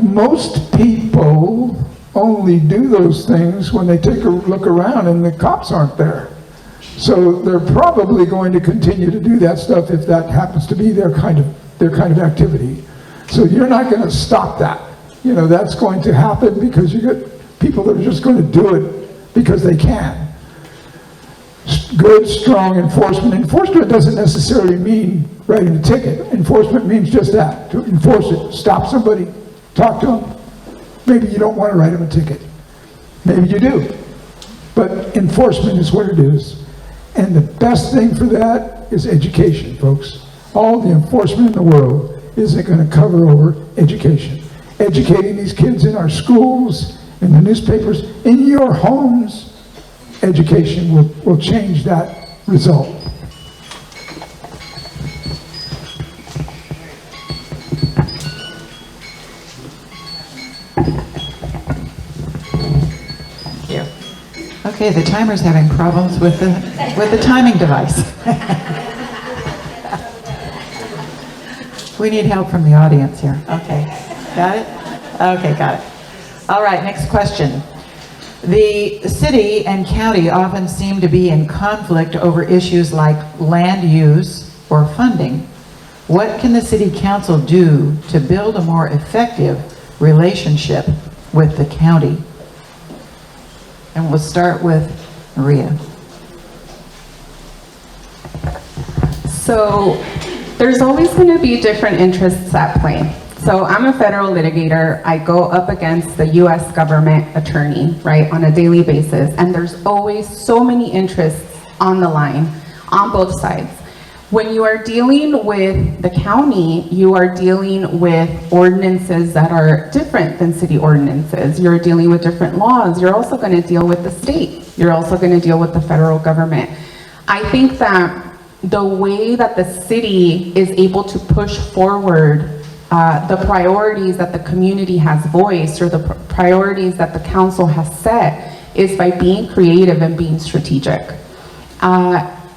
most people only do those things when they take a look around and the cops aren't there. So they're probably going to continue to do that stuff if that happens to be their kind of activity. So you're not going to stop that. You know, that's going to happen because you get people that are just going to do it because they can. Good, strong enforcement. Enforcement doesn't necessarily mean writing a ticket. Enforcement means just that, to enforce it. Stop somebody, talk to them. Maybe you don't want to write them a ticket. Maybe you do. But enforcement is what it is. And the best thing for that is education, folks. All the enforcement in the world isn't going to cover over education. Educating these kids in our schools, in the newspapers, in your homes, education will change that result. Thank you. Okay, the timer's having problems with the timing device. We need help from the audience here. Okay, got it? Okay, got it. All right, next question. The city and county often seem to be in conflict over issues like land use or funding. What can the city council do to build a more effective relationship with the county? And we'll start with Maria. So there's always going to be different interests at play. So I'm a federal litigator. I go up against the US government attorney, right, on a daily basis. And there's always so many interests on the line on both sides. When you are dealing with the county, you are dealing with ordinances that are different than city ordinances. You're dealing with different laws. You're also going to deal with the state. You're also going to deal with the federal government. I think that the way that the city is able to push forward the priorities that the community has voiced or the priorities that the council has set is by being creative and being strategic.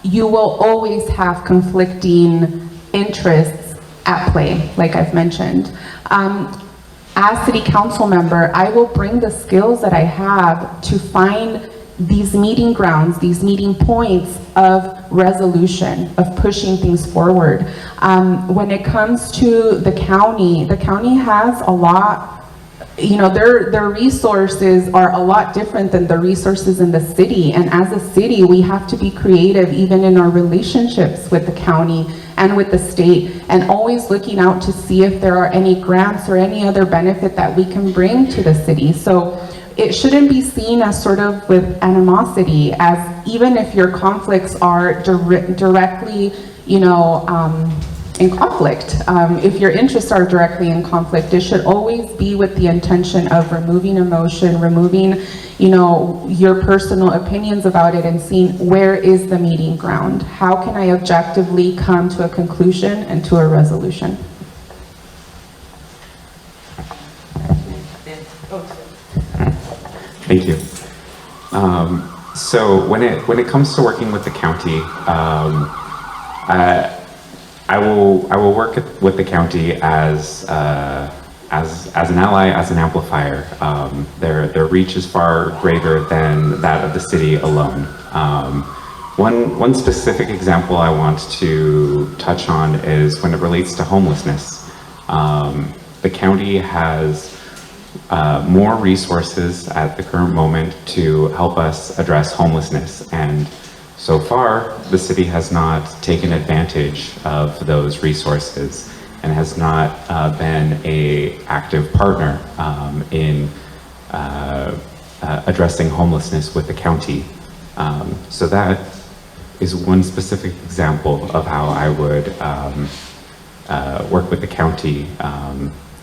You will always have conflicting interests at play, like I've mentioned. As city council member, I will bring the skills that I have to find these meeting grounds, these meeting points of resolution, of pushing things forward. When it comes to the county has a lot you know, their resources are a lot different than the resources in the city. And as a city, we have to be creative even in our relationships with the county and with the state, and always looking out to see if there are any grants or any other benefit that we can bring to the city. So it shouldn't be seen as sort of with animosity, as even if your conflicts are directly, you know, in conflict. If your interests are directly in conflict, it should always be with the intention of removing emotion, removing, you know, your personal opinions about it, and seeing where is the meeting ground. How can I objectively come to a conclusion and to a resolution? Thank you. So when it comes to working with the county, I will work with the county as an ally, as an amplifier. Their reach is far greater than that of the city alone. One specific example I want to touch on is when it relates to homelessness. The county has more resources at the current moment to help us address homelessness, and so far the city has not taken advantage of those resources and has not been an active partner in addressing homelessness with the county. So that is one specific example of how I would work with the county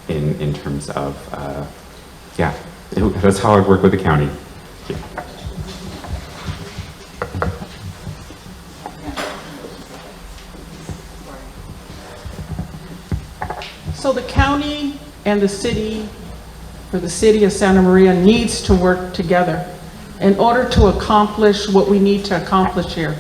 in terms of, yeah, that's how I'd work with the county. Yeah. So the county and the city, or the city of Santa Maria, needs to work together in order to accomplish what we need to accomplish here.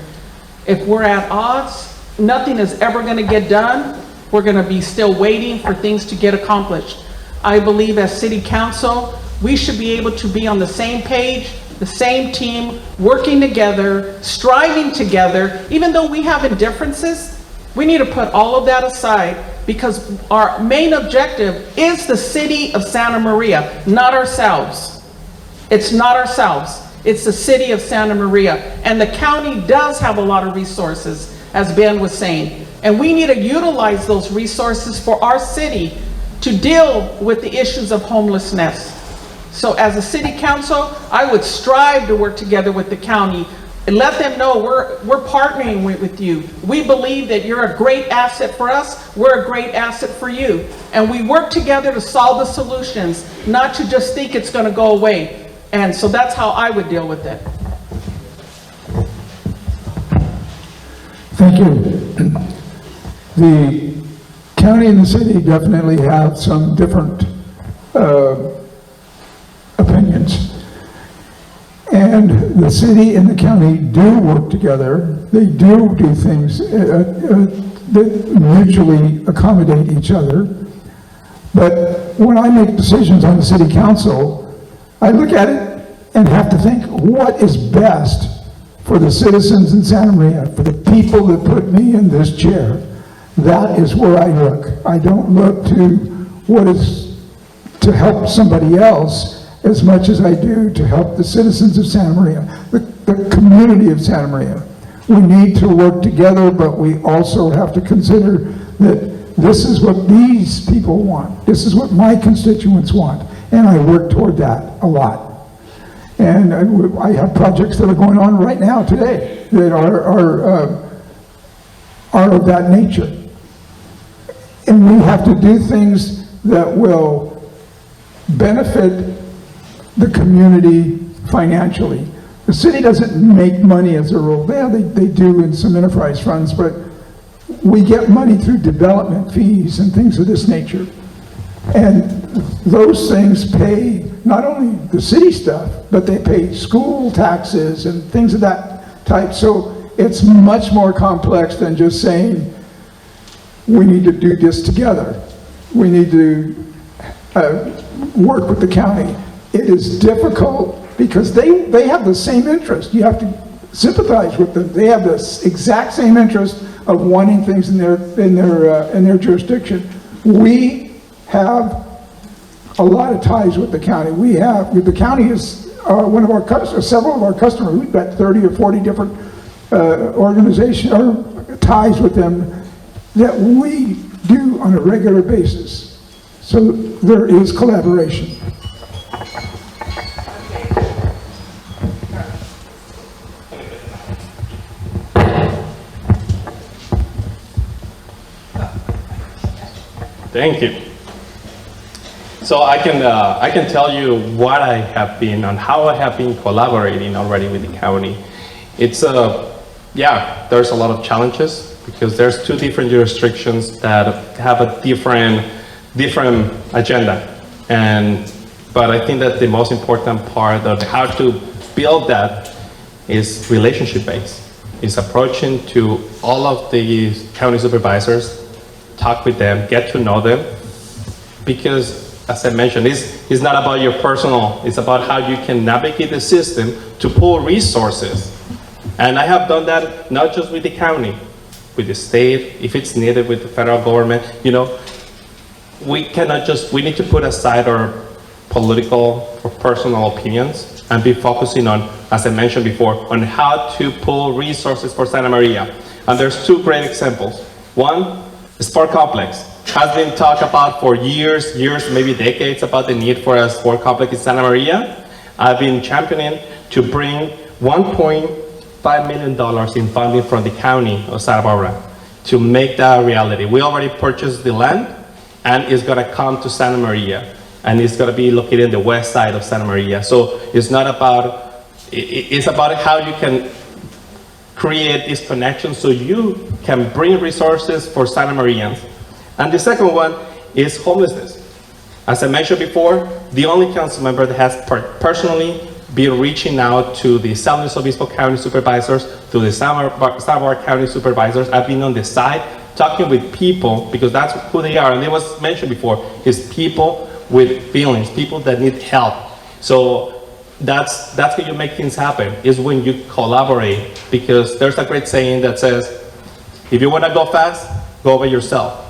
If we're at odds, nothing is ever going to get done. We're going to be still waiting for things to get accomplished. I believe as city council, we should be able to be on the same page, the same team, working together, striving together. Even though we have differences, we need to put all of that aside, because our main objective is the city of Santa Maria, not ourselves. It's not ourselves. It's the city of Santa Maria. And the county does have a lot of resources, as Ben was saying. And we need to utilize those resources for our city to deal with the issues of homelessness. So as a city council, I would strive to work together with the county and let them know we're partnering with you. We believe that you're a great asset for us. We're a great asset for you. And we work together to solve the solutions, not to just think it's going to go away. And so that's how I would deal with it. Thank you. The county and the city definitely have some different opinions. And the city and the county do work together. They do things that mutually accommodate each other. But when I make decisions on the city council, I look at it and have to think, what is best for the citizens in Santa Maria, for the people that put me in this chair? That is where I look. I don't look to what is to help somebody else as much as I do to help the citizens of Santa Maria, the community of Santa Maria. We need to work together, but we also have to consider that this is what these people want. This is what my constituents want. And I work toward that a lot. And I have projects that are going on right now today that are of that nature. And we have to do things that will benefit the community financially. The city doesn't make money as a rule. Yeah, they do in some enterprise funds, but we get money through development fees and things of this nature. And those things pay not only the city stuff, but they pay school taxes and things of that type. So it's much more complex than just saying, we need to do this together. We need to work with the county. It is difficult because they have the same interest. You have to sympathize with them. They have the exact same interest of wanting things in their jurisdiction. We have a lot of ties with the county. The county is one of our customers, several of our customers. We've got 30 or 40 different organizations or ties with them that we do on a regular basis. So there is collaboration. Thank you. So I can tell you what I have been and how I have been collaborating already with the county. It's yeah, there's a lot of challenges because there's two different jurisdictions that have a different agenda. But I think that the most important part of how to build that is relationship based. Is approaching to all of the county supervisors, talk with them, get to know them, because as I mentioned, it's not about your personal, it's about how you can navigate the system to pull resources. And I have done that not just with the county, with the state, if it's needed with the federal government. You know, we need to put aside our political or personal opinions and be focusing on, as I mentioned before, on how to pull resources for Santa Maria. And there's two great examples. One, the sport complex has been talked about for years, maybe decades, about the need for a sport complex in Santa Maria. I've been championing to bring $1.5 million in funding from the county of Santa Barbara to make that a reality. We already purchased the land, and it's gonna come to Santa Maria, and it's gonna be located in the west side of Santa Maria. So it's not about, it's about how you can create this connection so you can bring resources for Santa Marians. And the second one is homelessness. As I mentioned before, the only council member that has personally been reaching out to the San Luis Obispo County supervisors, to the Santa Barbara County supervisors. I've been on the side talking with people, because that's who they are. And it was mentioned before, is people with feelings, people that need help. So that's how you make things happen, is when you collaborate, because there's a great saying that says, if you want to go fast, go by yourself.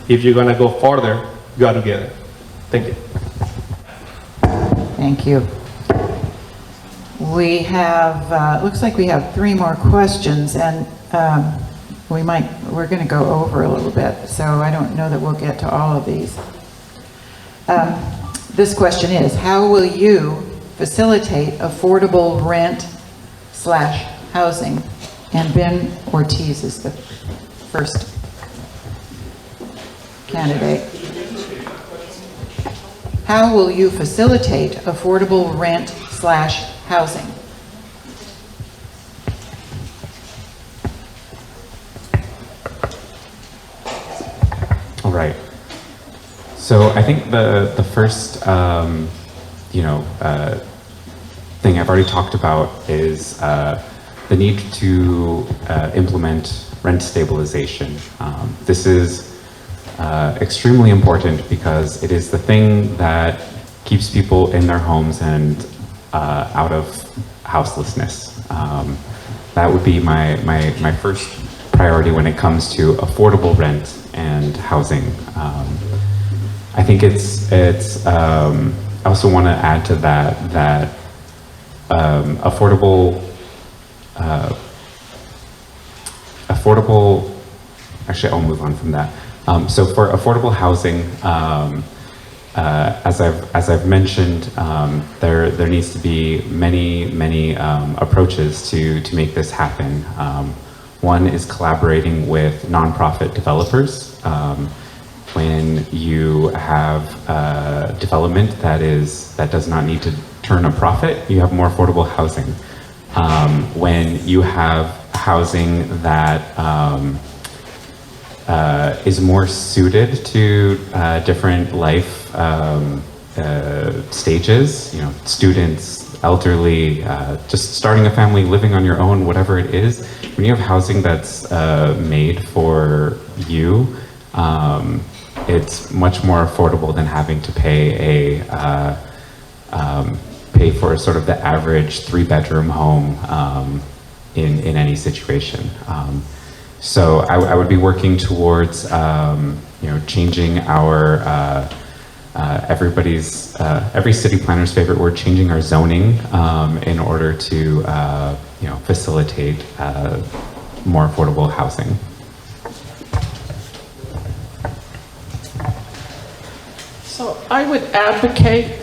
If you're going to go farther, go together. Thank you. Thank you. We have, looks like we have 3 more questions, and we're going to go over a little bit, so I don't know that we'll get to all of these. This question is, how will you facilitate affordable rent/housing? And Ben Ortiz is the first candidate. How will you facilitate affordable rent/housing? All right. So I think the first, thing I've already talked about is the need to implement rent stabilization. This is extremely important because it is the thing that keeps people in their homes and out of houselessness. That would be my first priority when it comes to affordable rent and housing. I think it's I also want to add to that affordable, actually I'll move on from that. So for affordable housing, as I've mentioned, there needs to be many approaches to make this happen. One is collaborating with nonprofit developers. When you have development that does not need to turn a profit, you have more affordable housing. When you have housing that is more suited to different life stages, students, elderly, just starting a family, living on your own, whatever it is. When you have housing that's made for you, it's much more affordable than having to pay for sort of the average 3-bedroom home in any situation. So I would be working towards changing our every city planner's favorite word, changing our zoning in order to facilitate more affordable housing. So I would advocate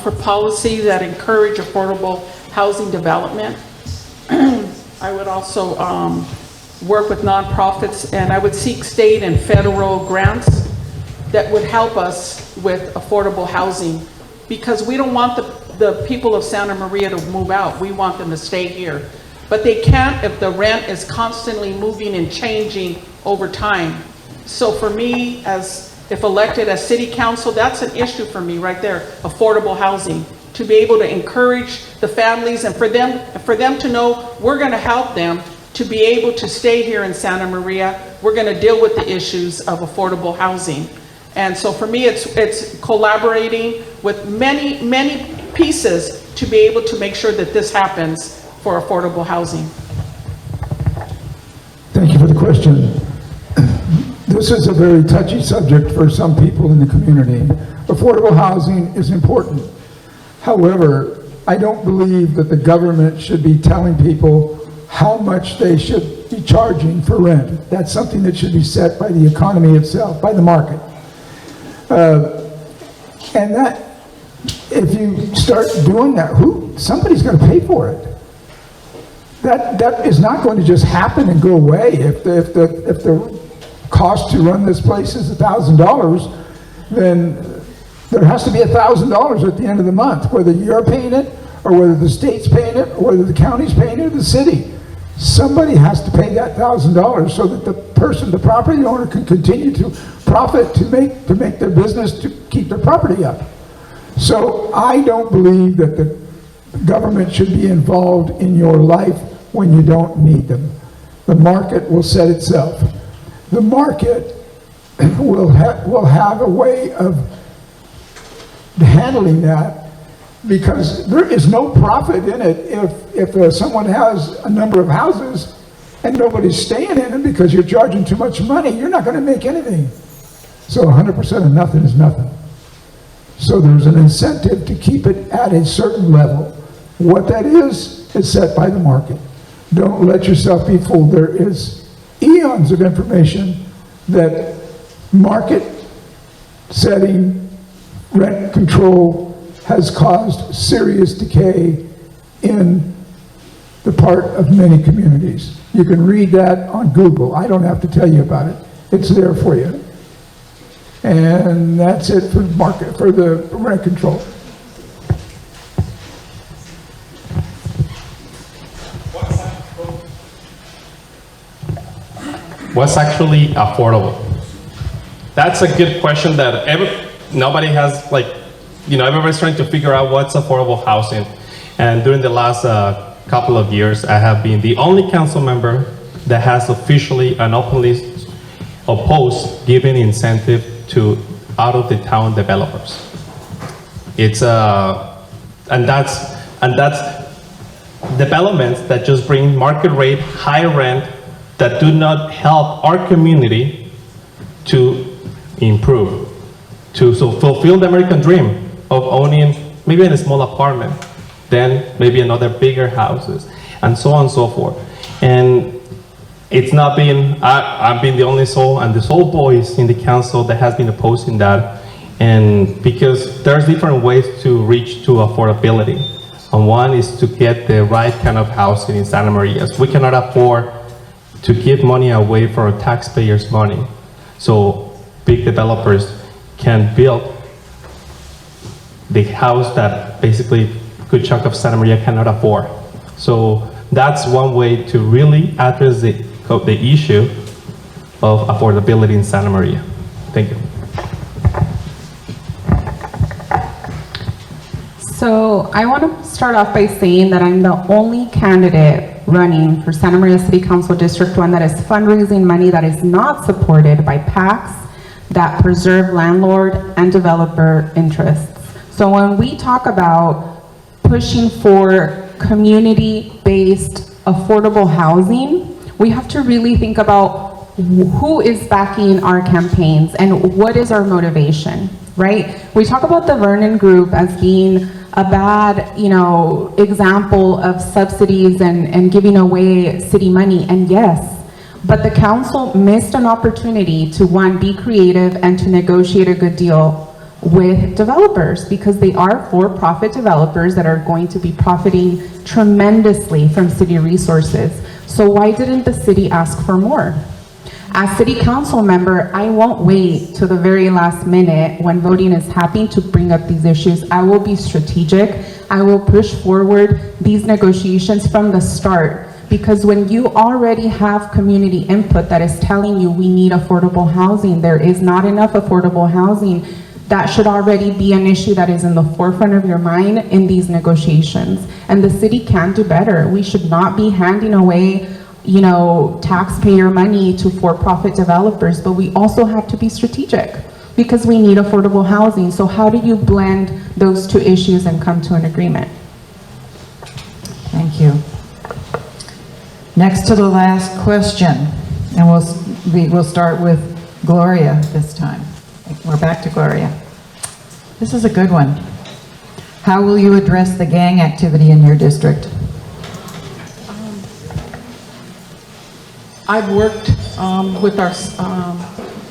for policy that encourage affordable housing development. I would also work with nonprofits, and I would seek state and federal grants that would help us with affordable housing, because we don't want the people of Santa Maria to move out. We want them to stay here. But they can't if the rent is constantly moving and changing over time. So for me, if elected as city council, that's an issue for me right there, affordable housing, to be able to encourage the families and for them to know we're going to help them to be able to stay here in Santa Maria. We're going to deal with the issues of affordable housing. And so for me, it's collaborating with many pieces to be able to make sure that this happens for affordable housing. Thank you for the question. This is a very touchy subject for some people in the community. Affordable housing is important. However, I don't believe that the government should be telling people how much they should be charging for rent. That's something that should be set by the economy itself, by the market. And that, if you start doing that, somebody's going to pay for it. That is not going to just happen and go away. If the cost to run this place is $1,000, then there has to be $1,000 at the end of the month, whether you're paying it, or whether the state's paying it, or whether the county's paying it, or the city. Somebody has to pay that $1,000 so that the property owner can continue to profit, to make their business, to keep their property up. So I don't believe that the government should be involved in your life when you don't need them. The market will set itself. The market will have a way of handling that, because there is no profit in it if someone has a number of houses and nobody's staying in them because you're charging too much money. You're not going to make anything. So 100% of nothing is nothing. So there's an incentive to keep it at a certain level. What that is set by the market. Don't let yourself be fooled. There is eons of information that market setting, rent control has caused serious decay in the part of many communities. You can read that on Google. I don't have to tell you about it. It's there for you. And that's it for the rent control. What's actually affordable? That's a good question that nobody has, everybody's trying to figure out what's affordable housing. And during the last couple of years, I have been the only council member that has officially and openly opposed giving incentive to out-of-the-town developers. And that's developments that just bring market rate, high rent, that do not help our community to improve, to fulfill the American dream of owning maybe in a small apartment, then maybe another bigger houses, and so on and so forth. And it's not been, I've been the only soul and the sole voice in the council that has been opposing that. And because there's different ways to reach to affordability. And one is to get the right kind of housing in Santa Maria. We cannot afford to give money away for taxpayers' money. So big developers can build the house that basically a good chunk of Santa Maria cannot afford. So that's one way to really address the issue of affordability in Santa Maria. Thank you. So I want to start off by saying that I'm the only candidate running for Santa Maria City Council District 1 that is fundraising money that is not supported by PACs that preserve landlord and developer interests. So when we talk about pushing for community-based affordable housing, we have to really think about who is backing our campaigns and what is our motivation. right? We talk about the Vernon Group as being a bad, example of subsidies and giving away city money, and yes, but the council missed an opportunity to, one, be creative and to negotiate a good deal with developers, because they are for-profit developers that are going to be profiting tremendously from city resources. So why didn't the city ask for more? As city council member, I won't wait till the very last minute when voting is happening to bring up these issues. I will be strategic. I will push forward these negotiations from the start, because when you already have community input that is telling you we need affordable housing, there is not enough affordable housing, that should already be an issue that is in the forefront of your mind in these negotiations. And the city can do better. We should not be handing away, taxpayer money to for-profit developers, but we also have to be strategic because we need affordable housing. So how do you blend those two issues and come to an agreement? Thank you. Next to the last question, and we'll start with Gloria this time. We're back to Gloria. This is a good one. How will you address the gang activity in your district? I've worked with our,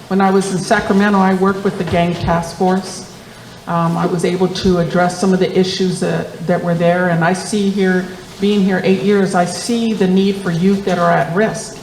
when I was in Sacramento, I worked with the gang task force. I was able to address some of the issues that were there, and I see here, being here 8 years, I see the need for youth that are at risk.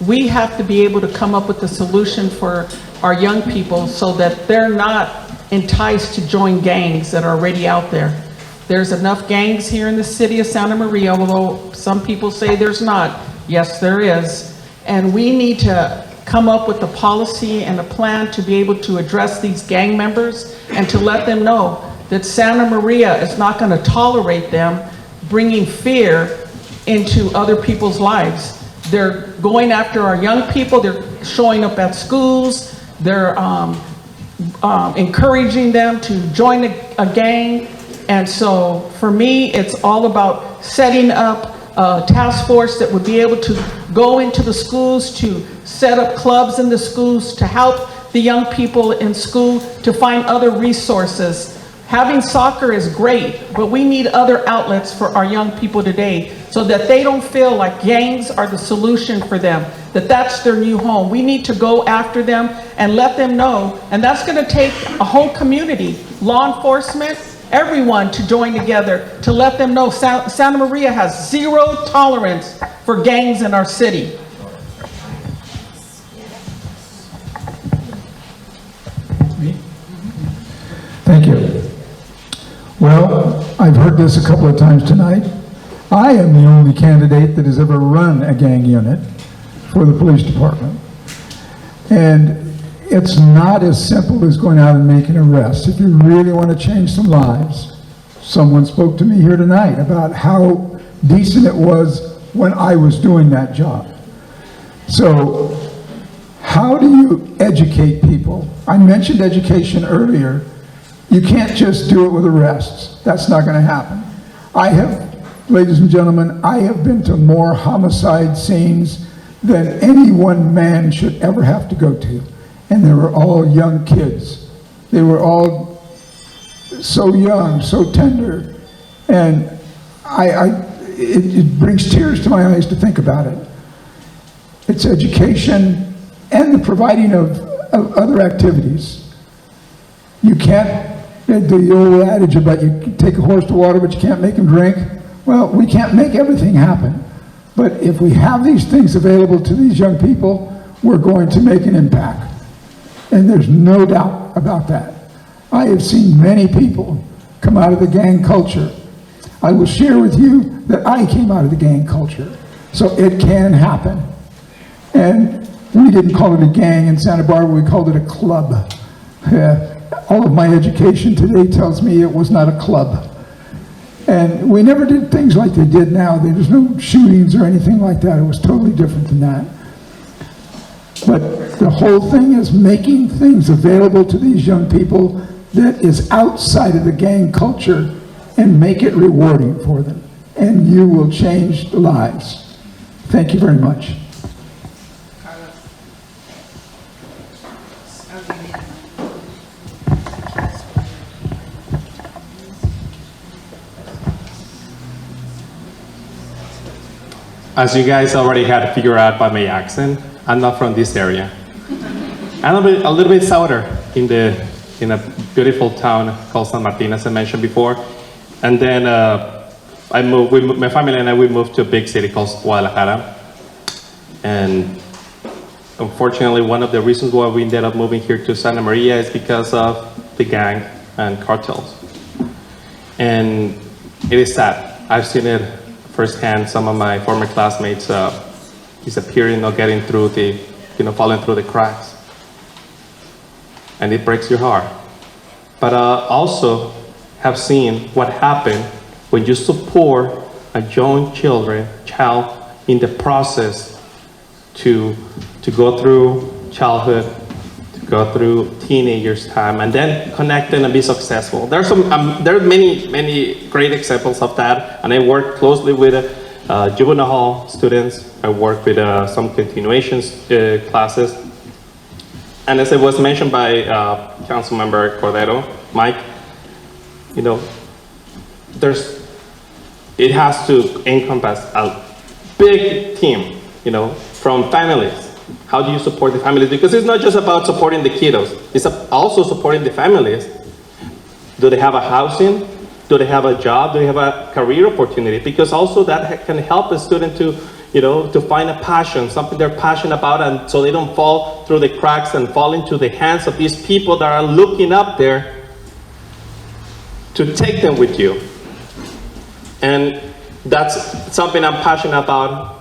We have to be able to come up with a solution for our young people so that they're not enticed to join gangs that are already out there. There's enough gangs here in the city of Santa Maria, although some people say there's not. Yes, there is. And we need to come up with a policy and a plan to be able to address these gang members and to let them know that Santa Maria is not going to tolerate them bringing fear into other people's lives. They're going after our young people. They're showing up at schools. They're encouraging them to join a gang. And so for me, it's all about setting up a task force that would be able to go into the schools, to set up clubs in the schools, to help the young people in school to find other resources. Having soccer is great, but we need other outlets for our young people today so that they don't feel like gangs are the solution for them, that that's their new home. We need to go after them and let them know, and that's going to take a whole community, law enforcement, everyone to join together to let them know Santa Maria has zero tolerance for gangs in our city. Thank you. Well, I've heard this a couple of times tonight. I am the only candidate that has ever run a gang unit for the police department. And it's not as simple as going out and making arrests. If you really want to change some lives, someone spoke to me here tonight about how decent it was when I was doing that job. So how do you educate people? I mentioned education earlier. You can't just do it with arrests. That's not going to happen. I have, ladies and gentlemen, I have been to more homicide scenes than any one man should ever have to go to. And they were all young kids. They were all so young, so tender. And it brings tears to my eyes to think about it. It's education and the providing of other activities. You can't, the old adage about you can take a horse to water but you can't make him drink. Well, we can't make everything happen. But if we have these things available to these young people, we're going to make an impact. And there's no doubt about that. I have seen many people come out of the gang culture. I will share with you that I came out of the gang culture. So it can happen. And we didn't call it a gang in Santa Barbara, we called it a club. All of my education today tells me it was not a club. And we never did things like they did now. There was no shootings or anything like that. It was totally different than that. But the whole thing is making things available to these young people that is outside of the gang culture and make it rewarding for them. And you will change lives. Thank you very much. as you guys already had figured out by my accent, I'm not from this area. I'm a little bit southern in a beautiful town called San Martin, as I mentioned before. And then my family and I, we moved to a big city called Guadalajara. And unfortunately, one of the reasons why we ended up moving here to Santa Maria is because of the gang and cartels. And it is sad. I've seen it firsthand. Some of my former classmates disappearing or getting through falling through the cracks. And it breaks your heart. But also have seen what happened when you support a young child in the process to go through childhood, to go through teenagers' time, and then connect and be successful. There are many great examples of that, and I work closely with juvenile hall students. I work with some continuation classes. And as it was mentioned by Councilmember Cordero, Mike, it has to encompass a big team, from families. How do you support the families? Because it's not just about supporting the kiddos, it's also supporting the families. Do they have a housing? Do they have a job? Do they have a career opportunity? Because also that can help a student to find a passion, something they're passionate about, and so they don't fall through the cracks and fall into the hands of these people that are looking up there to take them with you. And that's something I'm passionate about.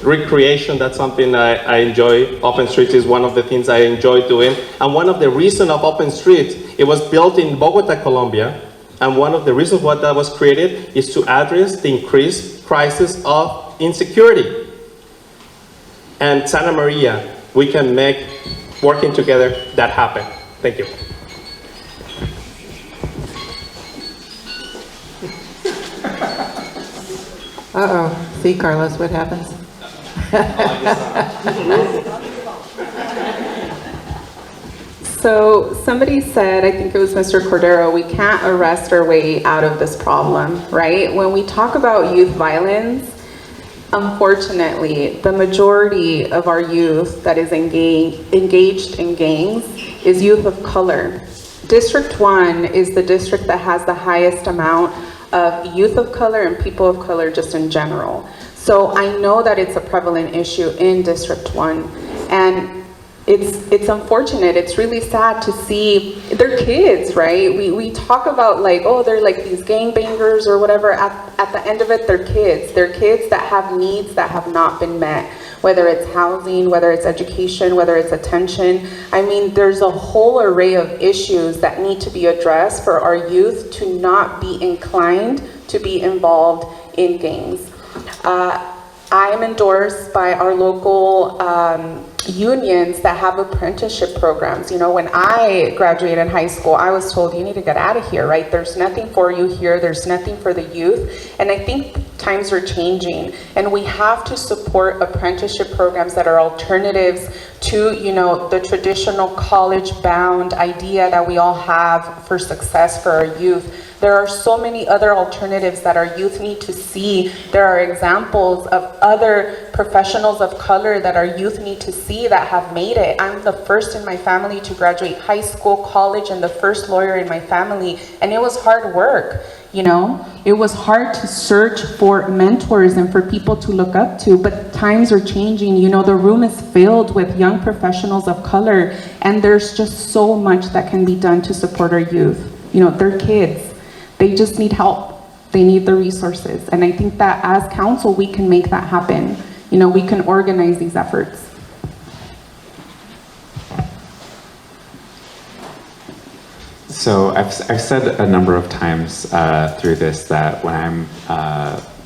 Recreation, that's something I enjoy. Open Streets is one of the things I enjoy doing. And one of the reasons of Open Streets, it was built in Bogota, Colombia. And one of the reasons why that was created is to address the increased crisis of insecurity. And Santa Maria, we can make, working together, that happen. Thank you. Uh-oh. See, Carlos, what happens? So somebody said, I think it was Mr. Cordero, we can't arrest our way out of this problem, right? When we talk about youth violence, unfortunately, the majority of our youth that is engaged in gangs is youth of color. District 1 is the district that has the highest amount of youth of color and people of color just in general. So I know that it's a prevalent issue in District 1, and it's unfortunate. It's really sad to see, they're kids, right? We talk about like, oh, they're like these gangbangers or whatever. At the end of it, they're kids. They're kids that have needs that have not been met, whether it's housing, whether it's education, whether it's attention. I mean, there's a whole array of issues that need to be addressed for our youth to not be inclined to be involved in gangs. I am endorsed by our local unions that have apprenticeship programs. When I graduated high school, I was told you need to get out of here, right? There's nothing for you here. There's nothing for the youth. And I think times are changing, and we have to support apprenticeship programs that are alternatives to, the traditional college-bound idea that we all have for success for our youth. There are so many other alternatives that our youth need to see. There are examples of other professionals of color that our youth need to see that have made it. I'm the first in my family to graduate high school, college, and the first lawyer in my family. And it was hard work, It was hard to search for mentors and for people to look up to, but times are changing. The room is filled with young professionals of color, and there's just so much that can be done to support our youth. They're kids. They just need help. They need the resources. And I think that as council, we can make that happen. We can organize these efforts. So I've said a number of times through this that when I'm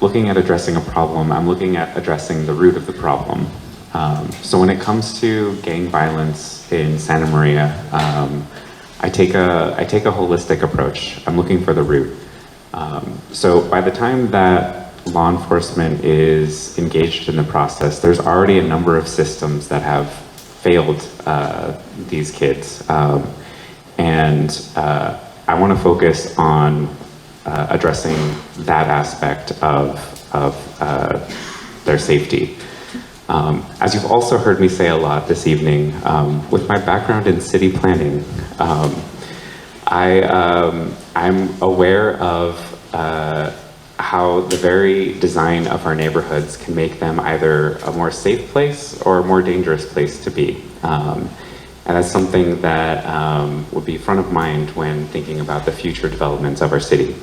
looking at addressing a problem, I'm looking at addressing the root of the problem. So when it comes to gang violence in Santa Maria, I take a holistic approach. I'm looking for the root. So by the time that law enforcement is engaged in the process, there's already a number of systems that have failed these kids. And I want to focus on addressing that aspect of of their safety. As you've also heard me say a lot this evening, with my background in city planning, I'm aware of how the very design of our neighborhoods can make them either a more safe place or a more dangerous place to be. And that's something that would be front of mind when thinking about the future developments of our city.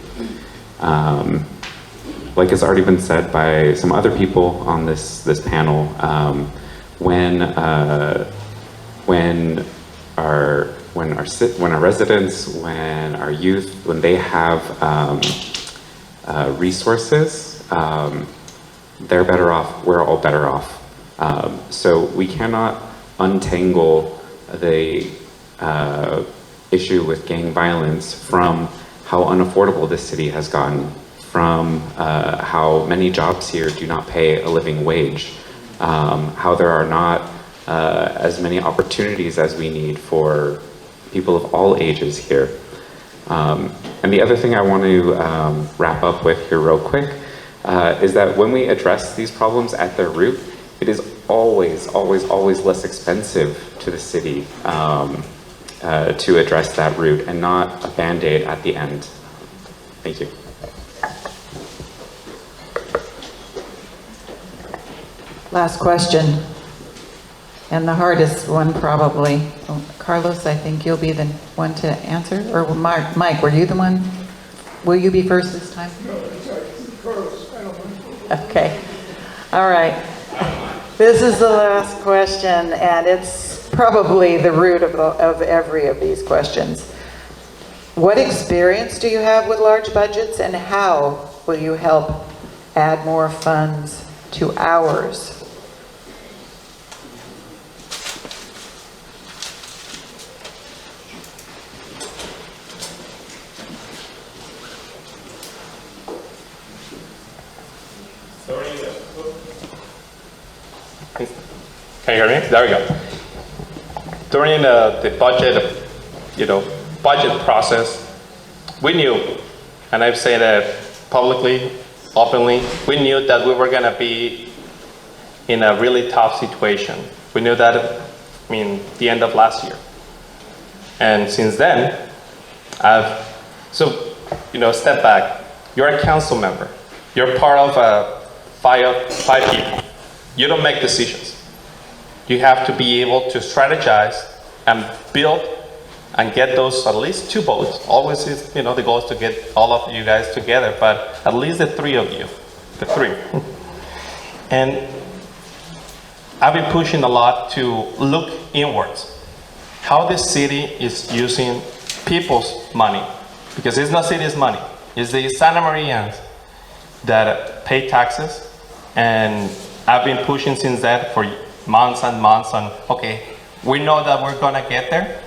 Like has already been said by some other people on this panel, when our residents, when our youth, when they have resources, they're better off. We're all better off. So we cannot untangle the issue with gang violence from how unaffordable this city has gotten, from how many jobs here do not pay a living wage, how there are not as many opportunities as we need for people of all ages here. And the other thing I want to wrap up with here real quick is that when we address these problems at their root, it is always, always, always less expensive to the city to address that root and not a Band-Aid at the end. Thank you. Last question, and the hardest one probably. Oh, Carlos, I think you'll be the one to answer, or Mike, were you the one? Will you be first this time? No, sorry, Carlos, I don't know. Okay, all right. This is the last question, and it's probably the root of every of these questions. What experience do you have with large budgets, and how will you help add more funds to ours? Can you hear me? There we go. During the budget, budget process, we knew, and I've said it publicly, openly, we knew that we were going to be in a really tough situation. We knew that, the end of last year. And since then, step back. You're a council member. You're part of five people. You don't make decisions. You have to be able to strategize and build and get those at least 2 votes. Always is, the goal is to get all of you guys together, but at least the 3 of you, the 3. And I've been pushing a lot to look inwards. How the city is using people's money, because it's not city's money. It's the Santa Marians that pay taxes, and I've been pushing since that for months and months on, okay, we know that we're gonna get there,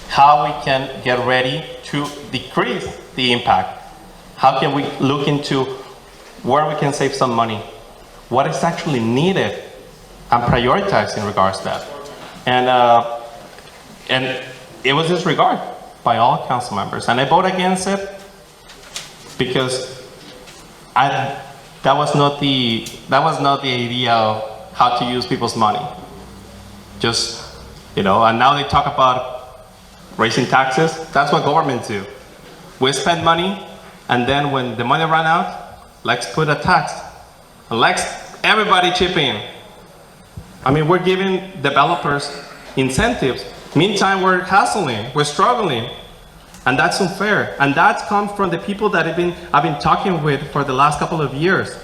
how we can get ready to decrease the impact. How can we look into where we can save some money, what is actually needed, and prioritize in regards to that. And it was disregarded by all council members, and I voted against it because that was not the idea of how to use people's money. Just, and now they talk about raising taxes. That's what governments do. We spend money, and then when the money runs out, let's put a tax. And let's everybody chip in. We're giving developers incentives. Meantime, we're hustling, we're struggling. And that's unfair. And that comes from the people that I've been talking with for the last couple of years.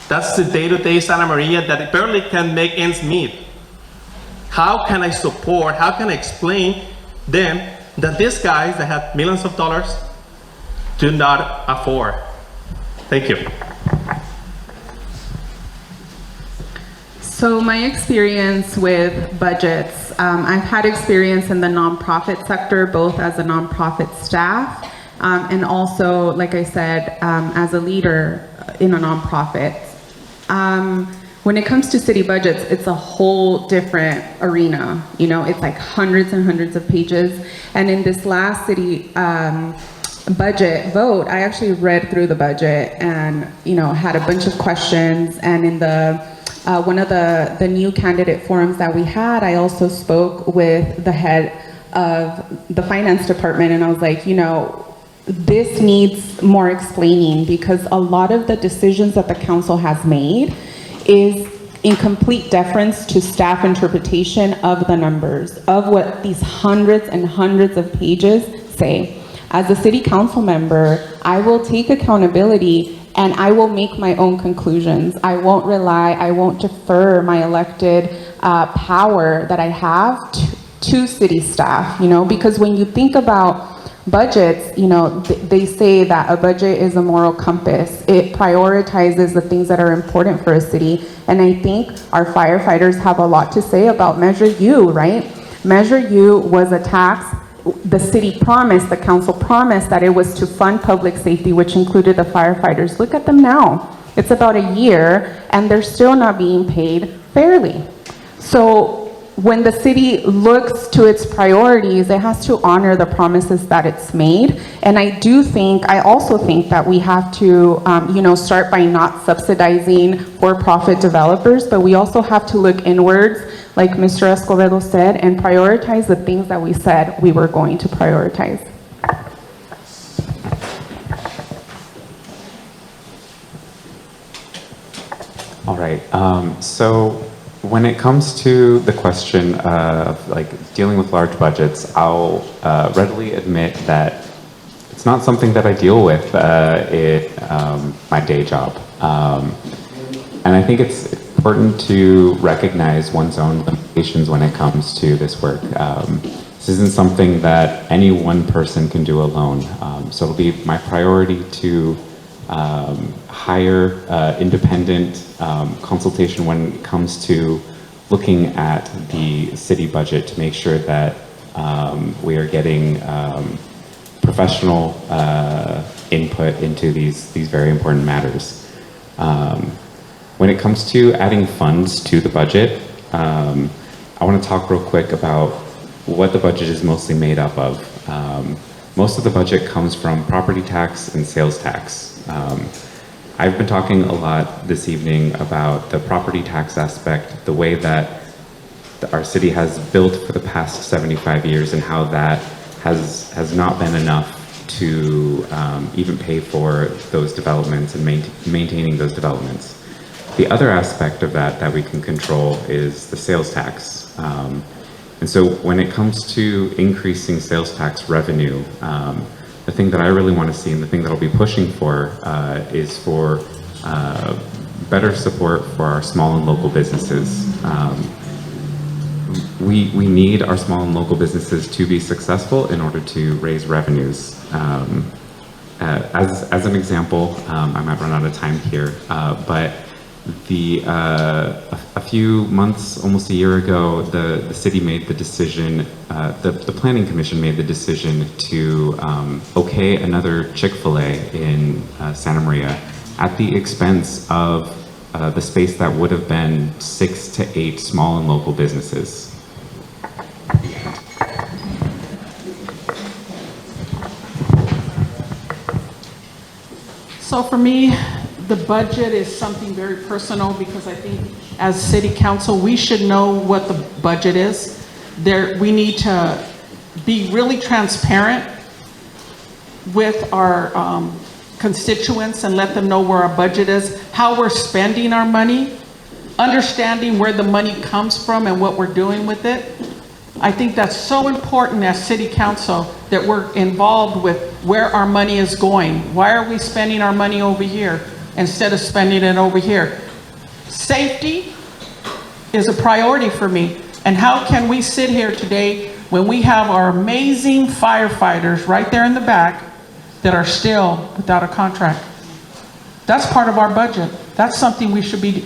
That's the day-to-day Santa Maria that barely can make ends meet. How can I support, how can I explain them that these guys that have millions of dollars do not afford? Thank you. So my experience with budgets, I've had experience in the nonprofit sector, both as a nonprofit staff and also, like I said, as a leader in a nonprofit. When it comes to city budgets, it's a whole different arena. It's like hundreds and hundreds of pages. And in this last city budget vote, I actually read through the budget and, had a bunch of questions. And in the one of the new candidate forums that we had, I also spoke with the head of the finance department, and I was like, this needs more explaining, because a lot of the decisions that the council has made is in complete deference to staff interpretation of the numbers, of what these hundreds and hundreds of pages say. As a city council member, I will take accountability and I will make my own conclusions. I won't defer my elected power that I have to city staff, because when you think about budgets, they say that a budget is a moral compass. It prioritizes the things that are important for a city. And I think our firefighters have a lot to say about Measure U, right? Measure U was a tax. The city promised, the council promised that it was to fund public safety, which included the firefighters. Look at them now. It's about a year and they're still not being paid fairly. So when the city looks to its priorities, it has to honor the promises that it's made. And I also think that we have to, start by not subsidizing for-profit developers, but we also have to look inwards, like Mr. Escobedo said, and prioritize the things that we said we were going to prioritize. All right, so when it comes to the question of dealing with large budgets, I'll readily admit that it's not something that I deal with in my day job. And I think it's important to recognize one's own limitations when it comes to this work. This isn't something that any one person can do alone. So it'll be my priority to hire independent consultation when it comes to looking at the city budget to make sure that we are getting professional input into these very important matters. When it comes to adding funds to the budget, I want to talk real quick about what the budget is mostly made up of. Most of the budget comes from property tax and sales tax. I've been talking a lot this evening about the property tax aspect, the way that our city has built for the past 75 years and how that has not been enough to even pay for those developments and maintaining those developments. The other aspect of that we can control is the sales tax. And so when it comes to increasing sales tax revenue, the thing that I really want to see and the thing that I'll be pushing for is for better support for our small and local businesses. We need our small and local businesses to be successful in order to raise revenues. As an example, I might run out of time here, but a few months, almost a year ago, the city made the decision, the planning commission made the decision to okay another Chick-fil-A in Santa Maria at the expense of the space that would have been 6 to 8 small and local businesses. So for me, the budget is something very personal because I think as city council, we should know what the budget is. We need to be really transparent with our constituents and let them know where our budget is, how we're spending our money, understanding where the money comes from and what we're doing with it. I think that's so important as city council that we're involved with where our money is going. Why are we spending our money over here instead of spending it over here? Safety is a priority for me. And how can we sit here today when we have our amazing firefighters right there in the back that are still without a contract? That's part of our budget. That's something we shouldn't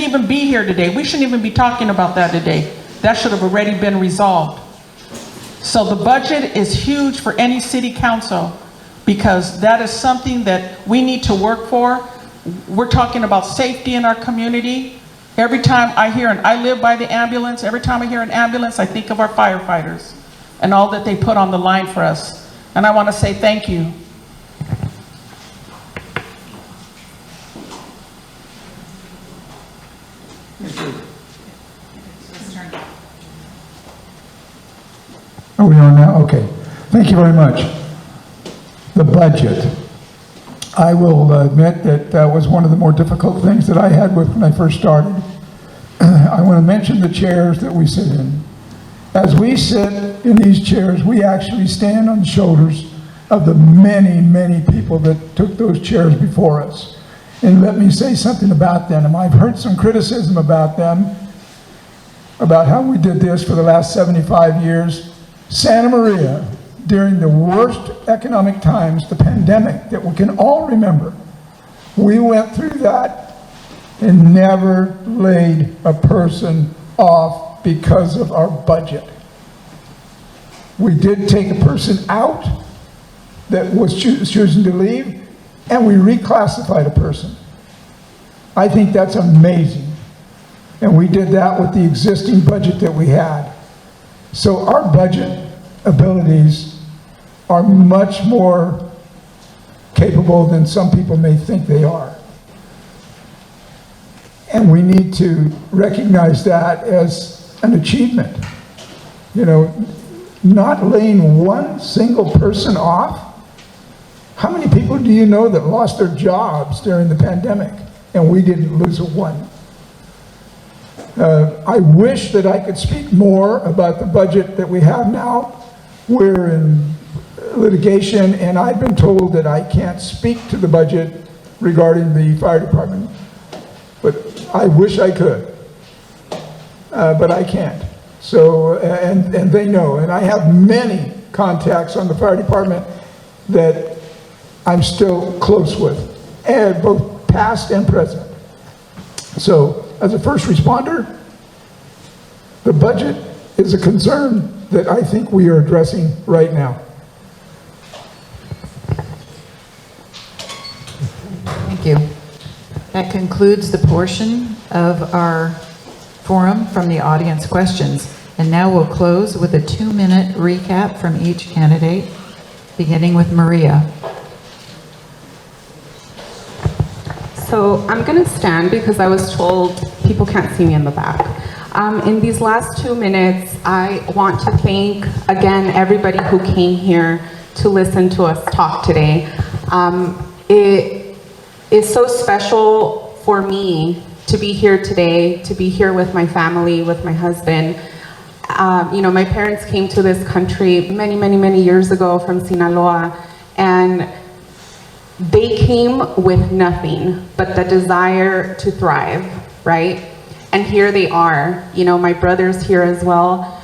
even be here today. We shouldn't even be talking about that today. That should have already been resolved. So the budget is huge for any city council because that is something that we need to work for. We're talking about safety in our community. Every time I live by the ambulance, every time I hear an ambulance, I think of our firefighters and all that they put on the line for us. And I want to say thank you. Are we on now? Okay. Thank you very much. The budget. I will admit that that was one of the more difficult things that I had with when I first started. I want to mention the chairs that we sit in. As we sit in these chairs, we actually stand on the shoulders of the many, many people that took those chairs before us. And let me say something about them. I've heard some criticism about them, about how we did this for the last 75 years. Santa Maria, during the worst economic times, the pandemic that we can all remember, we went through that and never laid a person off because of our budget. We did take a person out that was choosing to leave, and we reclassified a person. I think that's amazing. And we did that with the existing budget that we had. So our budget abilities are much more capable than some people may think they are. And we need to recognize that as an achievement. You know, not laying one single person off. How many people do you know that lost their jobs during the pandemic and we didn't lose a one? I wish that I could speak more about the budget that we have now. We're in litigation, and I've been told that I can't speak to the budget regarding the fire department, but I wish I could, but I can't. So, and they know, and I have many contacts on the fire department that I'm still close with, and both past and present. So, as a first responder, the budget is a concern that I think we are addressing right now. Thank you. That concludes the portion of our forum from the audience questions. And now we'll close with a 2-minute recap from each candidate, beginning with Maria. So I'm going to stand because I was told people can't see me in the back. In these last 2 minutes, I want to thank again everybody who came here to listen to us talk today. It is so special for me to be here today, to be here with my family, with my husband. You know, my parents came to this country many, many, many years ago from Sinaloa, and they came with nothing but the desire to thrive, right? And here they are, you know, my brother's here as well.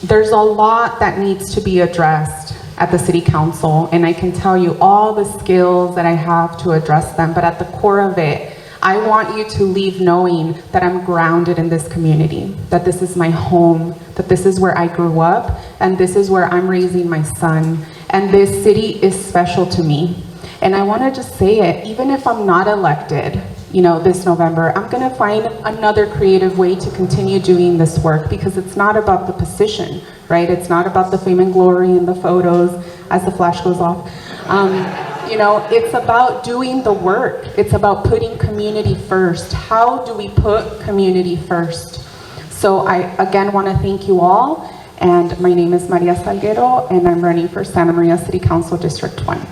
There's a lot that needs to be addressed at the city council, and I can tell you all the skills that I have to address them, but at the core of it, I want you to leave knowing that I'm grounded in this community, that this is my home, that this is where I grew up, and this is where I'm raising my son, and this city is special to me. And I want to just say it, even if I'm not elected, you know, this November, I'm going to find another creative way to continue doing this work, because it's not about the position, right? It's not about the fame and glory and the photos as the flash goes off. You know, it's about doing the work. It's about putting community first. How do we put community first? So I, again, want to thank you all. And my name is Maria Salguero, and I'm running for Santa Maria City Council District 1.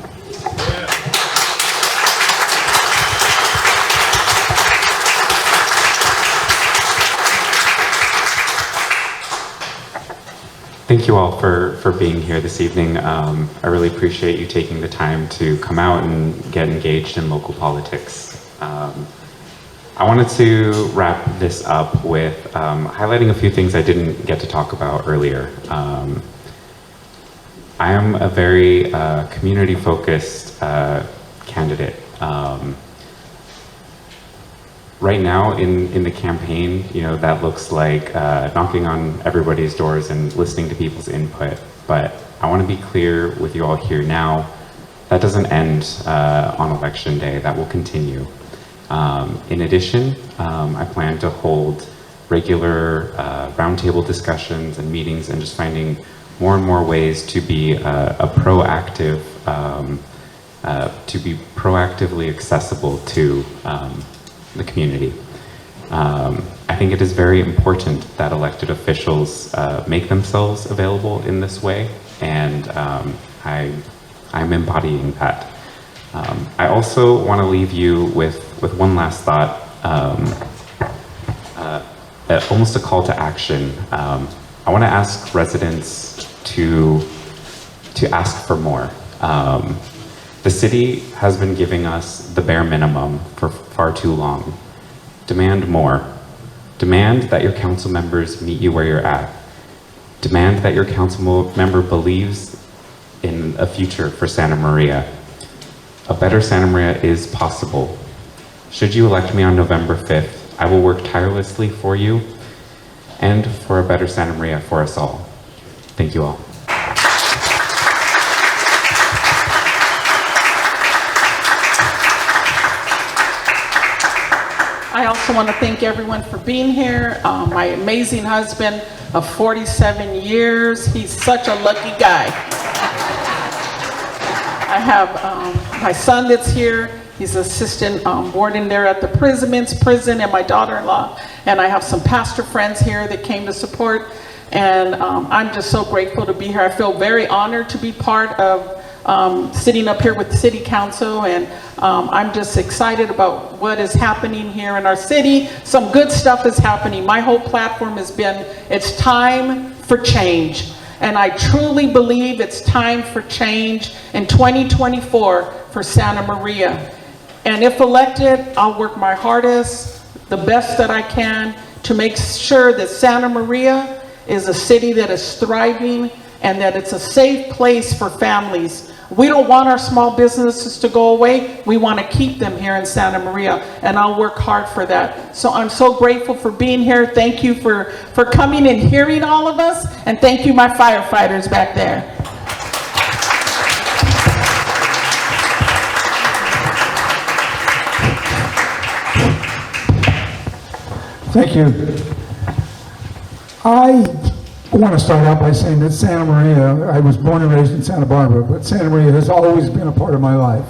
Thank you all for being here this evening. I really appreciate you taking the time to come out and get engaged in local politics. I wanted to wrap this up with highlighting a few things I didn't get to talk about earlier. I am a very community-focused candidate. Right now in the campaign, you know, that looks like knocking on everybody's doors and listening to people's input. But I want to be clear with you all here now, that doesn't end on election day. That will continue. In addition, I plan to hold regular roundtable discussions and meetings and just finding more and more ways to be a proactive, to be proactively accessible to the community. I think it is very important that elected officials make themselves available in this way, and I'm embodying that. I also want to leave you with one last thought, almost a call to action. I want to ask residents to ask for more. The city has been giving us the bare minimum for far too long. Demand more. Demand that your council members meet you where you're at. Demand that your council member believes in a future for Santa Maria. A better Santa Maria is possible. Should you elect me on November 5th, I will work tirelessly for you and for a better Santa Maria for us all. Thank you all. I also want to thank everyone for being here. My amazing husband of 47 years. He's such a lucky guy. I have my son that's here. He's assistant warden there at the prison, and my daughter-in-law. And I have some pastor friends here that came to support. And I'm just so grateful to be here. I feel very honored to be part of sitting up here with the city council, and I'm just excited about what is happening here in our city. Some good stuff is happening. My whole platform has been, it's time for change. And I truly believe it's time for change in 2024 for Santa Maria. And if elected, I'll work my hardest, the best that I can, to make sure that Santa Maria is a city that is thriving and that it's a safe place for families. We don't want our small businesses to go away. We want to keep them here in Santa Maria, and I'll work hard for that. So I'm so grateful for being here. Thank you for coming and hearing all of us, and thank you, my firefighters back there. Thank you. I want to start out by saying that Santa Maria, I was born and raised in Santa Barbara, but Santa Maria has always been a part of my life.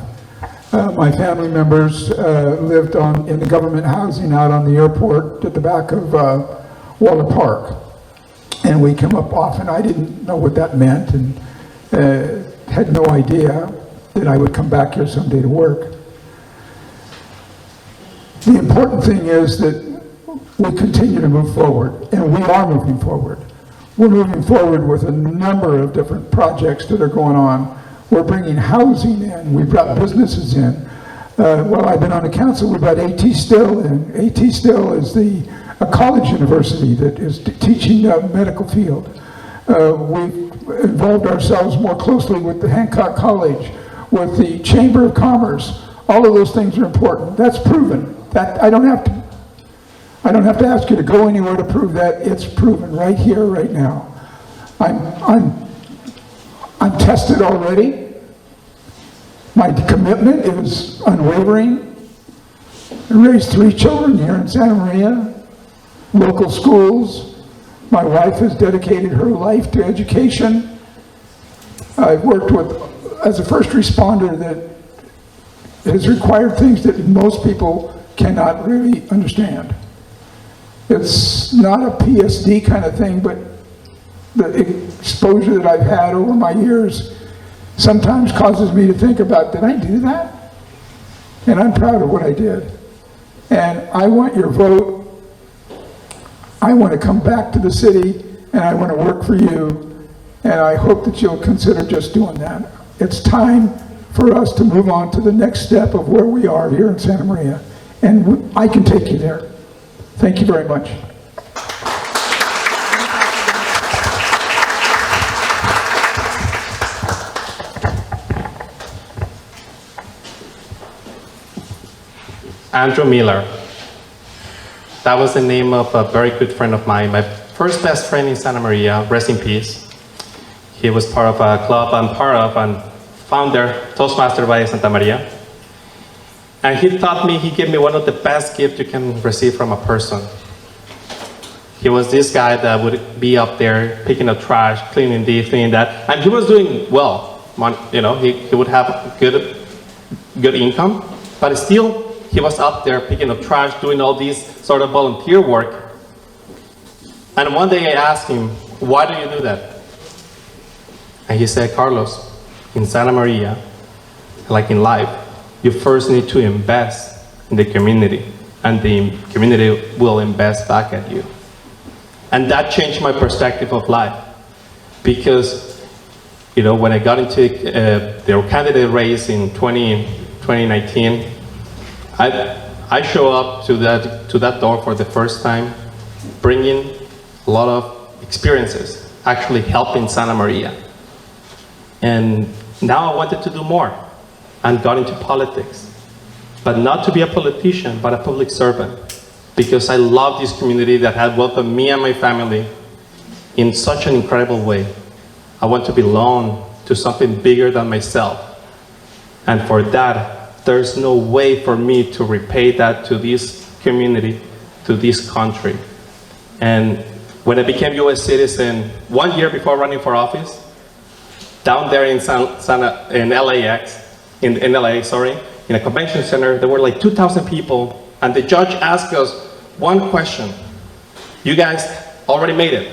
My family members lived in the government housing out on the airport at the back of Waller Park. And we come up often. I didn't know what that meant, and had no idea that I would come back here someday to work. The important thing is that we continue to move forward, and we are moving forward. We're moving forward with a number of different projects that are going on. We're bringing housing in. We've brought businesses in. While I've been on the council, we brought AT Still in. AT Still is a college university that is teaching the medical field. We've involved ourselves more closely with the Hancock College, with the Chamber of Commerce. All of those things are important. That's proven. That I don't have to ask you to go anywhere to prove that. It's proven right here, right now. I'm tested already. My commitment is unwavering. I raised 3 children here in Santa Maria, local schools. My wife has dedicated her life to education. I've worked as a first responder that has required things that most people cannot really understand. It's not a PSD kind of thing, but the exposure that I've had over my years sometimes causes me to think about, did I do that? And I'm proud of what I did. And I want your vote. I want to come back to the city, and I want to work for you. And I hope that you'll consider just doing that. It's time for us to move on to the next step of where we are here in Santa Maria. And I can take you there. Thank you very much. Andrew Miller. That was the name of a very good friend of mine, my first best friend in Santa Maria, rest in peace. He was part of a club I'm part of and founder, Toastmaster by Santa Maria. And he gave me one of the best gifts you can receive from a person. He was this guy that would be up there picking up trash, cleaning this, cleaning that, and he was doing well. You know, he would have good income, but still he was up there picking up trash, doing all these sort of volunteer work. And one day I asked him, "Why do you do that?" And he said, "Carlos, in Santa Maria, like in life, you first need to invest in the community, and the community will invest back at you." And that changed my perspective of life, because, you know, when I got into the candidate race in 2019, I show up to that door for the first time, bringing a lot of experiences, actually helping Santa Maria. And now I wanted to do more, and got into politics. But not to be a politician, but a public servant, because I love this community that had welcomed me and my family in such an incredible way. I want to belong to something bigger than myself. And for that, there's no way for me to repay that to this community, to this country. And when I became US citizen 1 year before running for office, down there in LAX, in LA, sorry, in a convention center, there were like 2,000 people, and the judge asked us one question: "You guys already made it,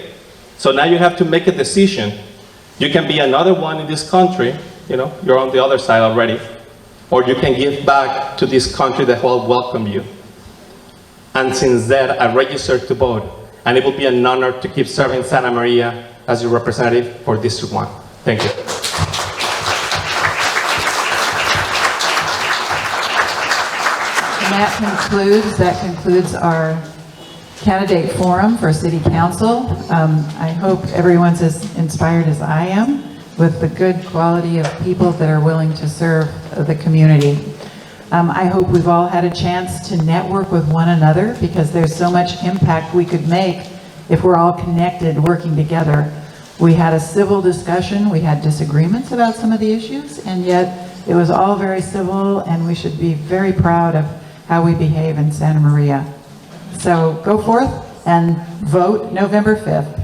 so now you have to make a decision. You can be another one in this country, you know, you're on the other side already, or you can give back to this country that will welcome you." And since then, I registered to vote, and it will be an honor to keep serving Santa Maria as your representative for District 1. Thank you. And that concludes our candidate forum for City Council. I hope everyone's as inspired as I am with the good quality of people that are willing to serve the community. I hope we've all had a chance to network with one another, because there's so much impact we could make if we're all connected, working together. We had a civil discussion, we had disagreements about some of the issues, and yet it was all very civil, and we should be very proud of how we behave in Santa Maria. So go forth and vote November 5th.